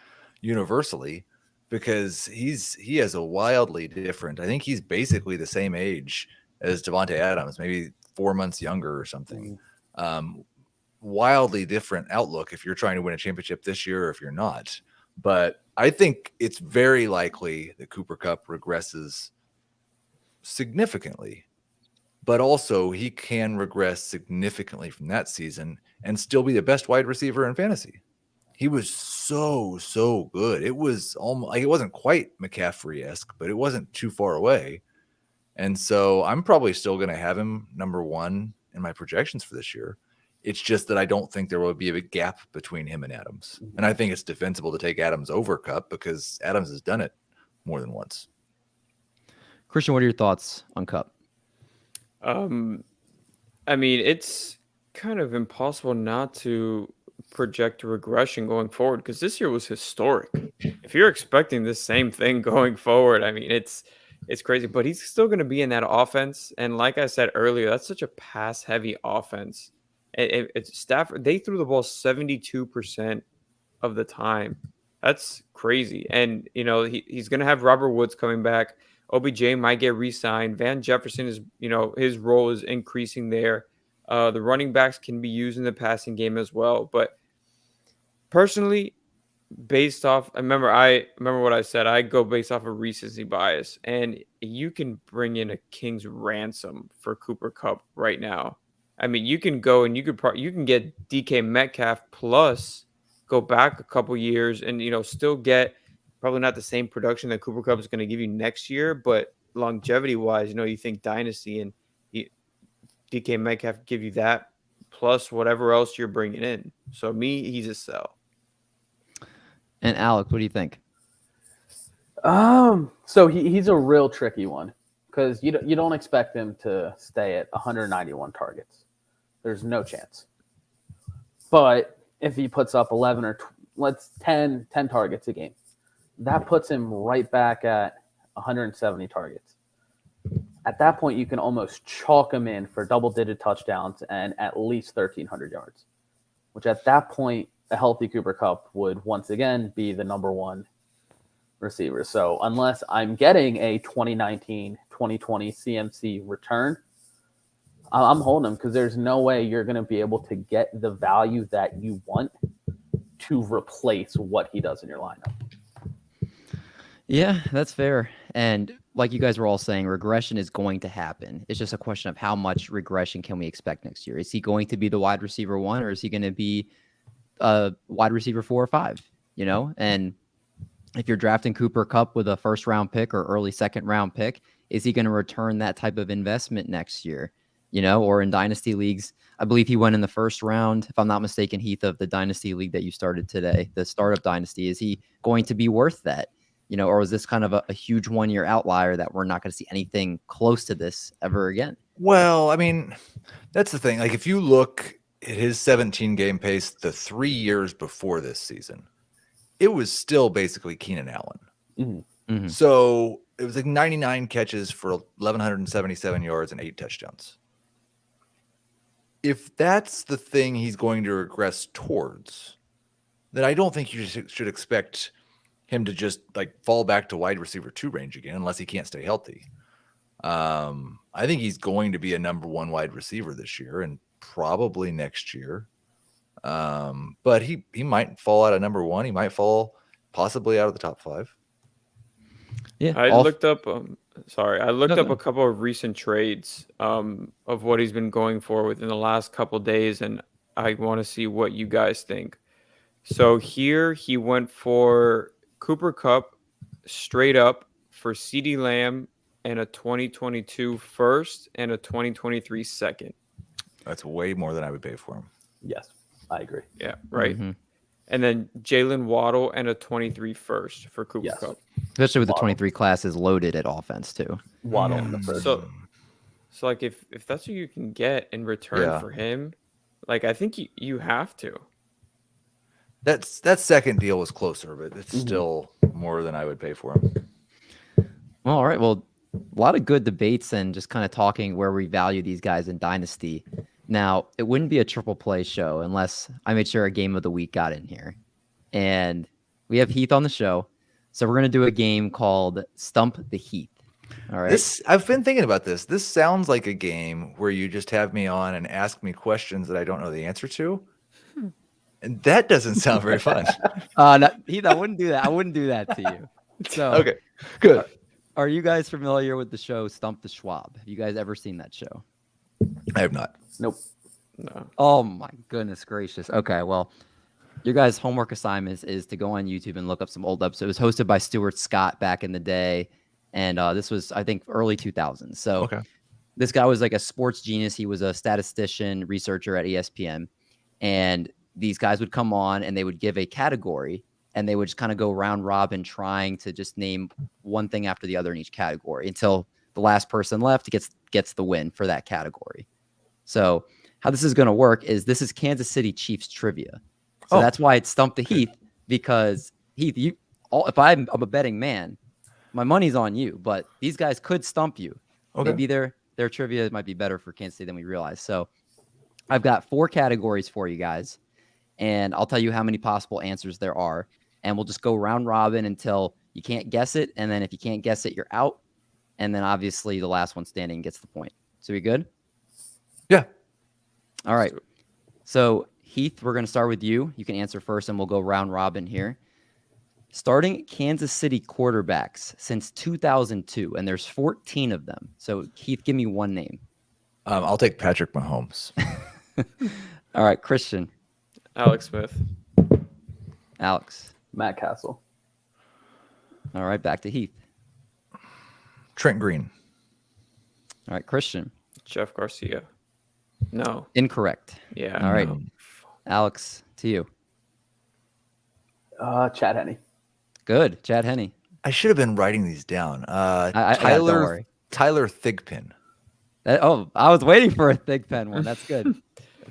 universally, because he has a wildly different. I think he's basically the same age as Devontae Adams, maybe 4 months younger or something. Wildly different outlook if you're trying to win a championship this year or if you're not. But I think it's very likely that Cooper Kupp regresses significantly, but also he can regress significantly from that season and still be the best wide receiver in fantasy. He was so good. It was almost like, it wasn't quite McCaffrey-esque, but it wasn't too far away. And so I'm probably still going to have him number one in my projections for this year. It's just that I don't think there will be a big gap between him and Adams. And I think it's defensible to take Adams over Kupp because Adams has done it more than once. Christian, what are your thoughts on Kupp? I mean, it's kind of impossible not to project a regression going forward because this year was historic. If you're expecting the same thing going forward, I mean, it's crazy, but he's still going to be in that offense. And like I said earlier, that's such a pass-heavy offense. It's Stafford. They threw the ball 72% of the time. That's crazy. And, you know, he's going to have Robert Woods coming back. OBJ might get re-signed. Van Jefferson is, you know, his role is increasing there. The running backs can be used in the passing game as well. But personally, based off, I remember what I said. I go based off of recency bias. And you can bring in a king's ransom for Cooper Kupp right now. I mean, you can go and you can get DK Metcalf plus go back a couple years and, you know, still get probably not the same production that Cooper Kupp is going to give you next year, but longevity wise, you know, you think Dynasty and DK Metcalf give you that plus whatever else you're bringing in. So me, he's a sell. And Alec, what do you think? So he's a real tricky one because you don't expect him to stay at 191 targets. There's no chance. But if he puts up 11 or 10 targets a game, that puts him right back at 170 targets. At that point, you can almost chalk him in for double-digit touchdowns and at least 1,300 yards, which at that point, a healthy Cooper Kupp would once again be the number one receiver. So unless I'm getting a 2019-2020 CMC return, I'm holding him because there's no way you're going to be able to get the value that you want to replace what he does in your lineup. Yeah, that's fair. And like you guys were all saying, regression is going to happen. It's just a question of how much regression can we expect next year? Is he going to be the wide receiver 1 or is he going to be a wide receiver 4 or 5? You know, and if you're drafting Cooper Kupp with a first round pick or early second round pick, is he going to return that type of investment next year? You know, or in dynasty leagues, I believe he went in the first round, if I'm not mistaken, Heath, of the dynasty league that you started today, the startup dynasty. Is he going to be worth that? You know, or was this kind of a huge 1-year outlier that we're not going to see anything close to this ever again? Well, I mean, that's the thing. Like, if you look at his 17-game pace the 3 years before this season, it was still basically Keenan Allen. Mm-hmm. Mm-hmm. So it was like 99 catches for 1,177 yards and 8 touchdowns. If that's the thing he's going to regress towards, then I don't think you should expect him to just like fall back to wide receiver 2 range again, unless he can't stay healthy. I think he's going to be a number 1 wide receiver this year and probably next year. But he might fall out of number 1. He might fall possibly out of the top 5. Yeah, I looked up a couple of recent trades of what he's been going for within the last couple of days, and I want to see what you guys think. So here he went for Cooper Kupp straight up for CeeDee Lamb and a 2022 first and a 2023 second. That's way more than I would pay for him. Yes, I agree. Yeah, right. Mm-hmm. And then Jaylen Waddle and a 23 first for Cooper Kupp. Especially with the 23 class is loaded at offense too. Waddle in the first. So like if that's what you can get in return for him, like I think you have to. That second deal was closer, but it's still more than I would pay for him. Well, all right. Well, A lot of good debates and just kind of talking where we value these guys in Dynasty. Now, it wouldn't be a triple play show unless I made sure a game of the week got in here. And we have Heath on the show. So we're going to do a game called Stump the Heath. All right. I've been thinking about this. This sounds like a game where you just have me on and ask me questions that I don't know the answer to. And that doesn't sound very fun. No, Heath, I wouldn't do that. I wouldn't do that to you. So, okay, good. Are you guys familiar with the show Stump the Schwab? Have you guys ever seen that show? I have not. Nope. No. Oh my goodness gracious. Okay, well, your guys' homework assignment is to go on YouTube and look up some old episodes. It was hosted by Stuart Scott back in the day, and this was, I think, early 2000s. So this guy was like a sports genius. He was a statistician, researcher at ESPN, and these guys would come on and they would give a category, and they would just kind of go round robin trying to just name one thing after the other in each category until the last person left gets the win for that category. So how this is going to work is this is Kansas City Chiefs trivia. So that's why it's Stump the Heath, because Heath, if I'm a betting man, my money's on you, but these guys could stump you. Okay. Maybe their trivia might be better for Kansas City than we realize. So I've got 4 categories for you guys, and I'll tell you how many possible answers there are, and we'll just go round robin until you can't guess it, and then if you can't guess it, you're out, and then obviously the last one standing gets the point. So we good? Yeah. All right. So Heath, we're going to start with you. You can answer first, and we'll go round robin here. Starting Kansas City quarterbacks since 2002, and there's 14 of them. So Heath, give me one name. I'll take Patrick Mahomes. All right, Christian. Alex Smith. Alex. Matt Castle. All right, back to Heath. Trent Green. All right, Christian. Jeff Garcia. No. Incorrect. Yeah. All right. Alex, to you. Chad Henne. Good. Chad Henne. I should have been writing these down. Don't worry. Tyler Thigpen. I was waiting for a Thigpen one. That's good.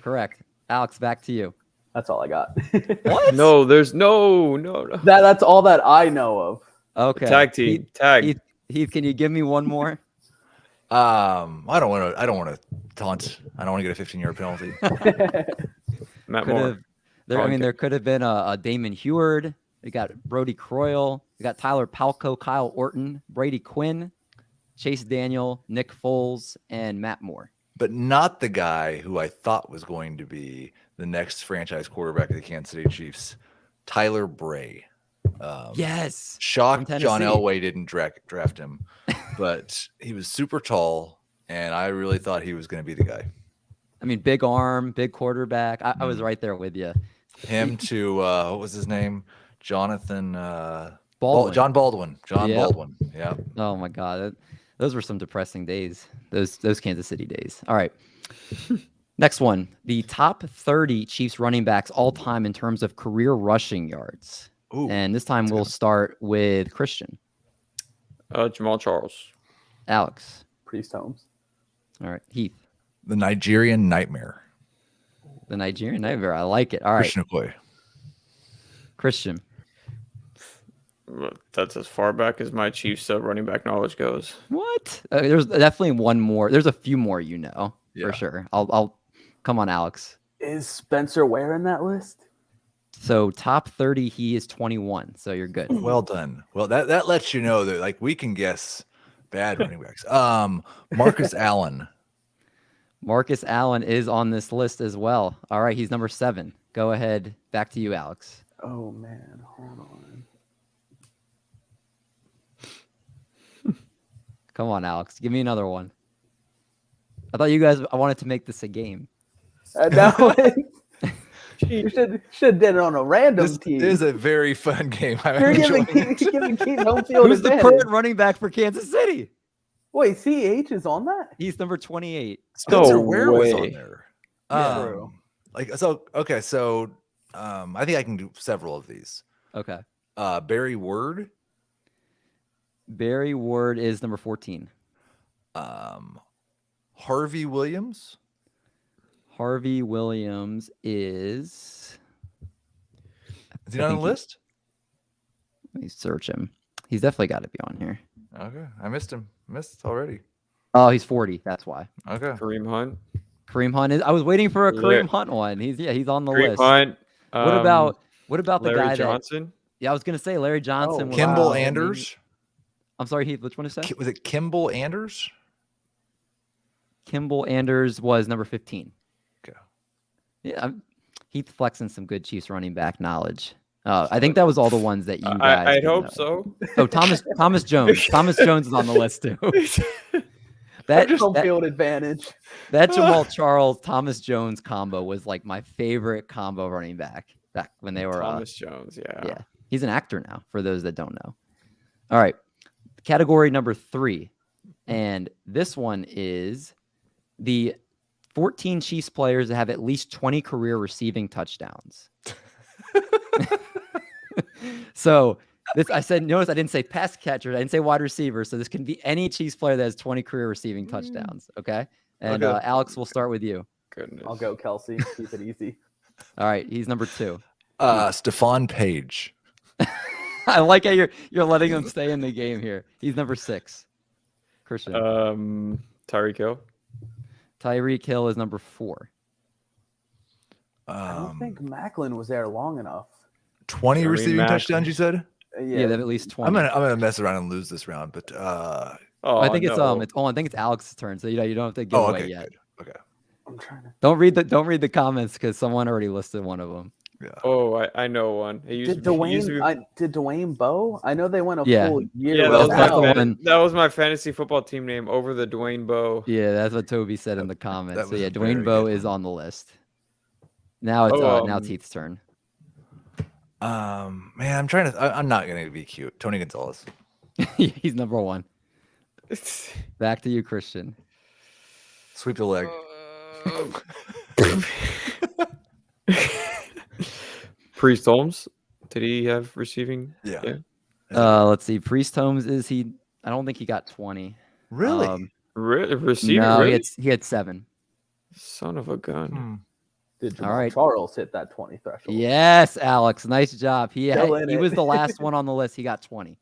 Correct. Alex, back to you. That's all I got. What? No, there's no. That's all that I know of. Okay. Tag team. Heath, can you give me one more? I don't want to taunt. I don't want to get a 15-yard penalty. Matt Moore. There could have been a Damon Heward. We got Brody Croyle. We got Tyler Palco, Kyle Orton, Brady Quinn, Chase Daniel, Nick Foles, and Matt Moore. But not the guy who I thought was going to be the next franchise quarterback of the Kansas City Chiefs, Tyler Bray. Yes. Shocked John Elway didn't draft him, but he was super tall, and I really thought he was going to be the guy. I mean, big arm, big quarterback. I was right there with you. Him to what was his name? Jonathan Baldwin. John Baldwin. Baldwin. Yeah. Oh my God, those were some depressing days. Those Kansas City days. All right. Next one: the top 30 Chiefs running backs all time in terms of career rushing yards. Ooh, and this time we'll start with Christian. Jamal Charles. Alex. Priest Holmes. All right. Heath. The Nigerian Nightmare. The Nigerian Nightmare. I like it. All right. Christian Okoye. Christian. That's as far back as my Chiefs running back knowledge goes. What? There's definitely one more. There's a few more, for sure. I'll come on, Alex. Is Spencer Ware in that list? So top 30, he is 21. So you're good. Well done. Well, that lets you know that we can guess bad running backs. Marcus Allen. Marcus Allen is on this list as well. All right, he's number 7. Go ahead. Back to you, Alex. Oh man, hold on. Come on, Alex. Give me another one. I thought I wanted to make this a game. No. You should have did it on a random team. This is a very fun game. You're giving Keith home field Who's the advantage. current running back for Kansas City? Wait, CH is on that? He's number 28. Spencer Ware was on there. True. So I think I can do several of these. Okay. Barry Word. Barry Ward is number 14. Harvey Williams. Harvey Williams is he on the list? Let me search him. He's definitely got to be on here. Okay, I missed him. Missed already. Oh, he's 40. That's why. Okay. Kareem Hunt. Kareem Hunt is. I was waiting for a Yeah. Kareem Hunt one. He's on the Kareem list. Hunt. What about the Larry guy Johnson? Yeah, I was gonna say Larry Johnson. Oh, was Kimball wow. Anders. I'm sorry, Heath. Which one is that? Was it Kimball Anders? Kimball Anders was number 15. Okay. Yeah, Heath flexing some good Chiefs running back knowledge. I think that was all the ones that you guys. I'd didn't hope know. so. Oh, Thomas Jones. Thomas Jones is on the list too. That Home field advantage. that Jamal Charles Thomas Jones combo was like my favorite combo running back when they were Thomas Jones. Yeah. Yeah, he's an actor now. For those that don't know. All right, category number 3, and this one is the 14 Chiefs players that have at least 20 career receiving touchdowns. So this, I said, notice I didn't say pass catcher. I didn't say wide receiver. So this can be any Chiefs player that has 20 career receiving touchdowns. Okay. And Okay. Alex, we'll start with you. Goodness. I'll go Kelsey. Keep it easy. All right. He's number 2. Stephon Page. I like how you're letting him stay in the game here. He's number 6. Christian. Tyreek Hill. Tyreek Hill is number 4. I don't think Macklin was there long enough. 20 Jeremy receiving Macklin. touchdowns, you said? Yeah, they have at least 20. I'm gonna mess around and lose this round, but Oh, I think no. I think it's Alex's turn. So you don't have to give oh, away okay, yet. good. Okay. I'm trying to. Don't read the comments because someone already listed one of them. Yeah. Oh, I know one. He used Did to be- he used to be- Did Dwayne Bowe? I know they went a Yeah. full year. Yeah, Well, that that's was, the my one. that was my fantasy football team name over the Dwayne Bowe. Yeah, that's what Toby said in the comments. that So was yeah, a very Dwayne Bowe good is one. on the list. Now it's now it's Heath's turn. Man, I'm not gonna be cute. Tony Gonzalez. He's number 1. Back to you, Christian. Sweep the leg. Priest Holmes. Did he have receiving? Yeah. Let's see. Priest Holmes I don't think he got 20. Really? Receiving? No, really? he had 7. Son of a gun. Hmm. Did Jamal All right. Charles hit that 20 threshold? Yes, Alex. Nice job. He Killing was it. the last one on the list. He got 20.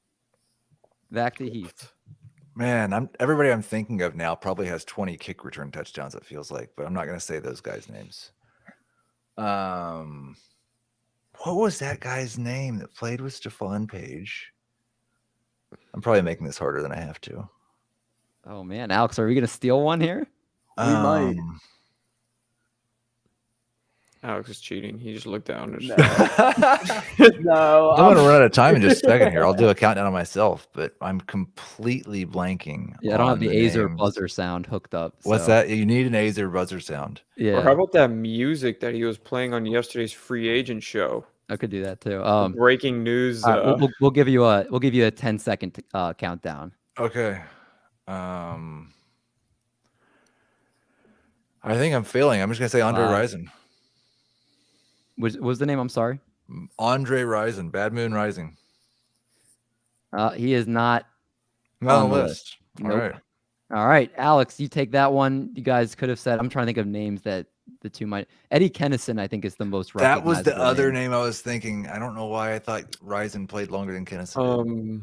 Back to Heath. Man, everybody I'm thinking of now probably has 20 kick return touchdowns, it feels like, but I'm not gonna say those guys' names. What was that guy's name that played with Stephon Page? I'm probably making this harder than I have to. Oh man, Alex, are we gonna steal one here? We might. Alex is cheating. He just looked down. And No. just... No, I'm gonna run out of time in just a second here. I'll do a countdown on myself, but I'm completely blanking. Yeah, I don't have on the the Azer names. buzzer sound hooked up. What's so- that? You need an Azer buzzer sound. Yeah, Or how about that music that he was playing on yesterday's free agent show? I could do that too. Breaking news. All right, we'll give you a 10-second countdown. Okay. I think I'm failing. I'm just gonna say Andre Rison. What was the name? I'm sorry. Andre Rison, Bad Moon Rising. He is not Not on on the the list. All Nope. right. All right, Alex, you take that one. You guys could have said. I'm trying to think of names that the two might. Eddie Kennison, I think, is the most. That was the recognizable other name. name I was thinking. I don't know why I thought Rison played longer than Kennison.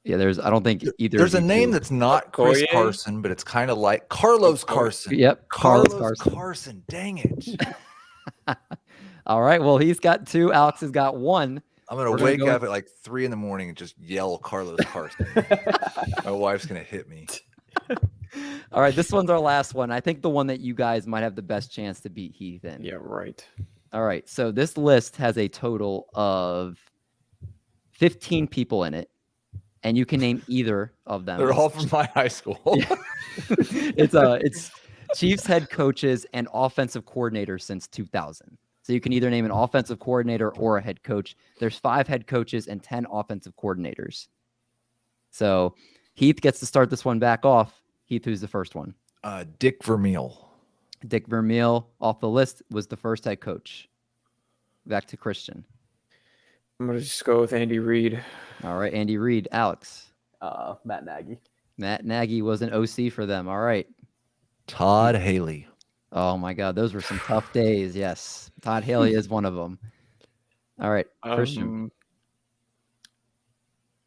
Yeah, I don't think either. There's of a you name two- that's not Chris Okoye? Carson, but it's kind of like Carlos Carson. Yep, Carlos Carson. Dang it. All right. Well, he's got 2. Alex has got 1. I'm We're gonna gonna wake go up at like 3 a.m. and just yell Carlos Carson. My wife's gonna hit me. All right. This one's our last one. I think the one that you guys might have the best chance to beat Heath in. Yeah, right. All right. So this list has a total of 15 people in it, and you can name either of them. They're all from my high school. It's Chiefs head coaches and offensive coordinators since 2000. So you can either name an offensive coordinator or a head coach. There's 5 head coaches and 10 offensive coordinators. So Heath gets to start this one back off. Heath, who's the first one? Dick Vermeil. Dick Vermeil off the list was the first head coach. Back to Christian. I'm gonna just go with Andy Reid. All right, Andy Reid. Alex. Matt Nagy. Matt Nagy was an OC for them. All right. Todd Haley. Oh my God, those were some tough days. Yes, Todd Haley is one of them. All right, Christian.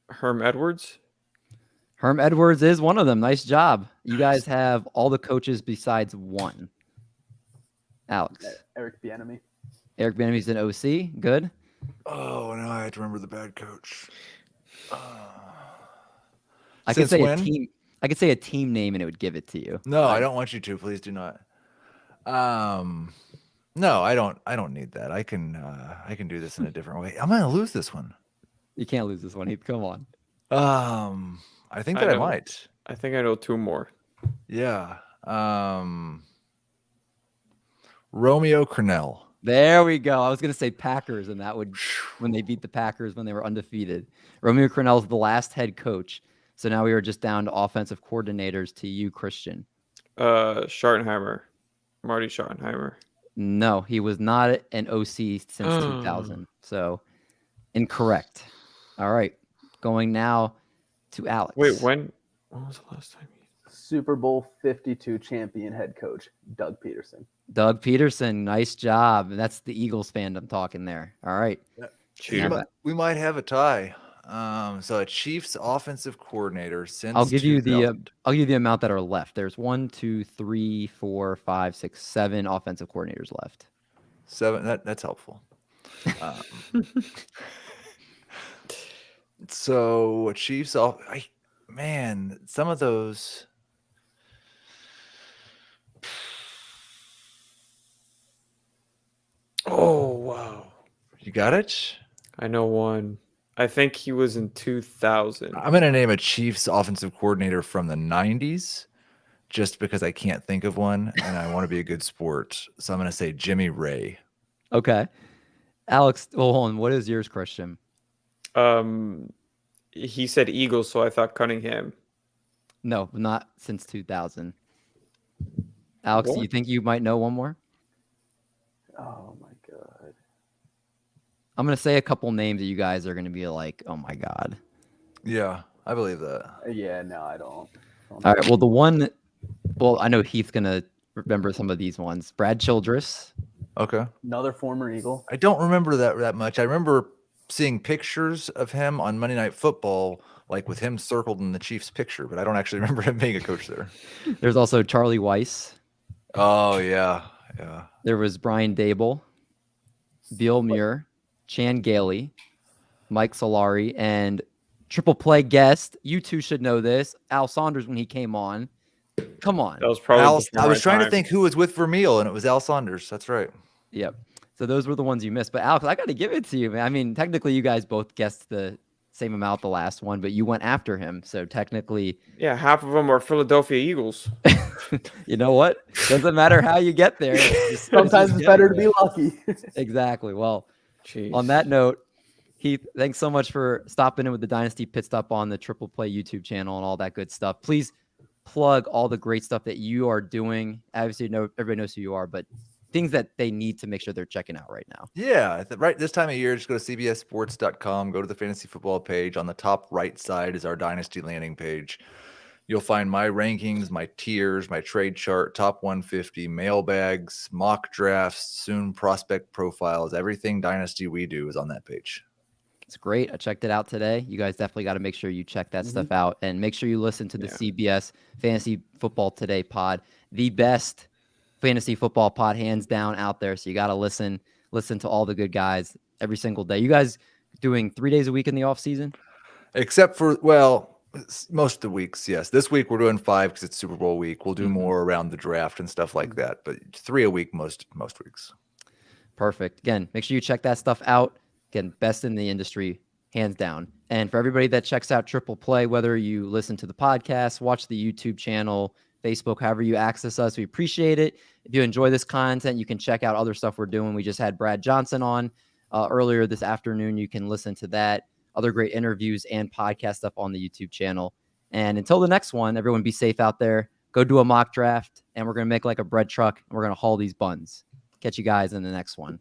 Herm Edwards. Herm Edwards is one of them. Nice job. You guys have all the coaches besides one. Alex. Eric Bieniemy. Eric Bieniemy's an OC. Good. Oh, no, I have to remember the bad coach. I could say a team. I could say a team name and it would give it to you. No, I don't want you to. Please do not. No, I don't need that. I can do this in a different way. I'm gonna lose this one. You can't lose this one, Heath. Come on. I think that I might. I think I know two more. Yeah. Romeo Crennel. There we go. I was going to say Packers, and that would when they beat the Packers when they were undefeated. Romeo Crennel is the last head coach. So now we are just down to offensive coordinators to you, Christian. Schottenheimer. Marty Schottenheimer. No, he was not an OC since 2000. So incorrect. All right. Going now to Alex. Wait, when was the last time? Super Bowl 52 champion head coach, Doug Peterson. Doug Peterson. Nice job. That's the Eagles fandom talking there. All right. We might have a tie. So a Chiefs offensive coordinator since I'll give you the amount that are left. There's 1, 2, 3, 4, 5, 6, 7 offensive coordinators left. 7. That's helpful. So Chiefs some of those. Oh, wow. You got it? I know one. I think he was in 2000. I'm going to name a Chiefs offensive coordinator from the 90s just because I can't think of one and I want to be a good sport. So I'm going to say Jimmy Ray. Okay. Alex, hold on. What is yours, Christian? He said Eagles, so I thought Cunningham. No, not since 2000. Alex, do you think you might know one more? Oh, my God. I'm going to say a couple names that you guys are going to be like, oh, my God. Yeah, I believe that. Yeah, no, I don't. All right. Well, I know Heath's going to remember some of these ones. Brad Childress. Okay. Another former Eagle. I don't remember that much. I remember seeing pictures of him on Monday Night Football, like with him circled in the Chiefs picture, but I don't actually remember him being a coach there. There's also Charlie Weiss. Oh, yeah. Yeah. There was Brian Dable, Bill Muir, Chan Gailey, Mike Solari, and triple play guest. You two should know this. Al Saunders when he came on. Come on. That was probably I was trying to think who was with Vermeil, and it was Al Saunders. That's right. Yep. So those were the ones you missed. But Alex, I got to give it to you, man. I mean, technically you guys both guessed the same amount the last one, but you went after him. So technically. Yeah, half of them are Philadelphia Eagles. You know what? Doesn't matter how you get there. Sometimes it's better to be lucky. Exactly. Well, Jeez. On that note, Heath, thanks so much for stopping in with the Dynasty Pit Stop on the Triple Play YouTube channel and all that good stuff. Please plug all the great stuff that you are doing. Obviously, everybody knows who you are, but things that they need to make sure they're checking out right now. Yeah, right this time of year, just go to cbssports.com, go to the fantasy football page. On the top right side is our Dynasty landing page. You'll find my rankings, my tiers, my trade chart, top 150, mailbags, mock drafts, soon prospect profiles. Everything Dynasty we do is on that page. It's great. I checked it out today. You guys definitely got to make sure you check that stuff out and make sure you listen to the CBS Fantasy Football Today pod, the best fantasy football pod hands down out there. So you got to listen to all the good guys every single day. You guys doing 3 days a week in the off season? Except for, most of the weeks, yes. This week we're doing 5 because it's Super Bowl week. We'll do more around the draft and stuff like that, but 3 a week most weeks. Perfect. Again, make sure you check that stuff out. Again, best in the industry, hands down. And for everybody that checks out Triple Play, whether you listen to the podcast, watch the YouTube channel, Facebook, however you access us, we appreciate it. If you enjoy this content, you can check out other stuff we're doing. We just had Brad Johnson on earlier this afternoon. You can listen to that. Other great interviews and podcast stuff on the YouTube channel. And until the next one, everyone be safe out there. Go do a mock draft, and we're going to make like a bread truck, and we're going to haul these buns. Catch you guys in the next one.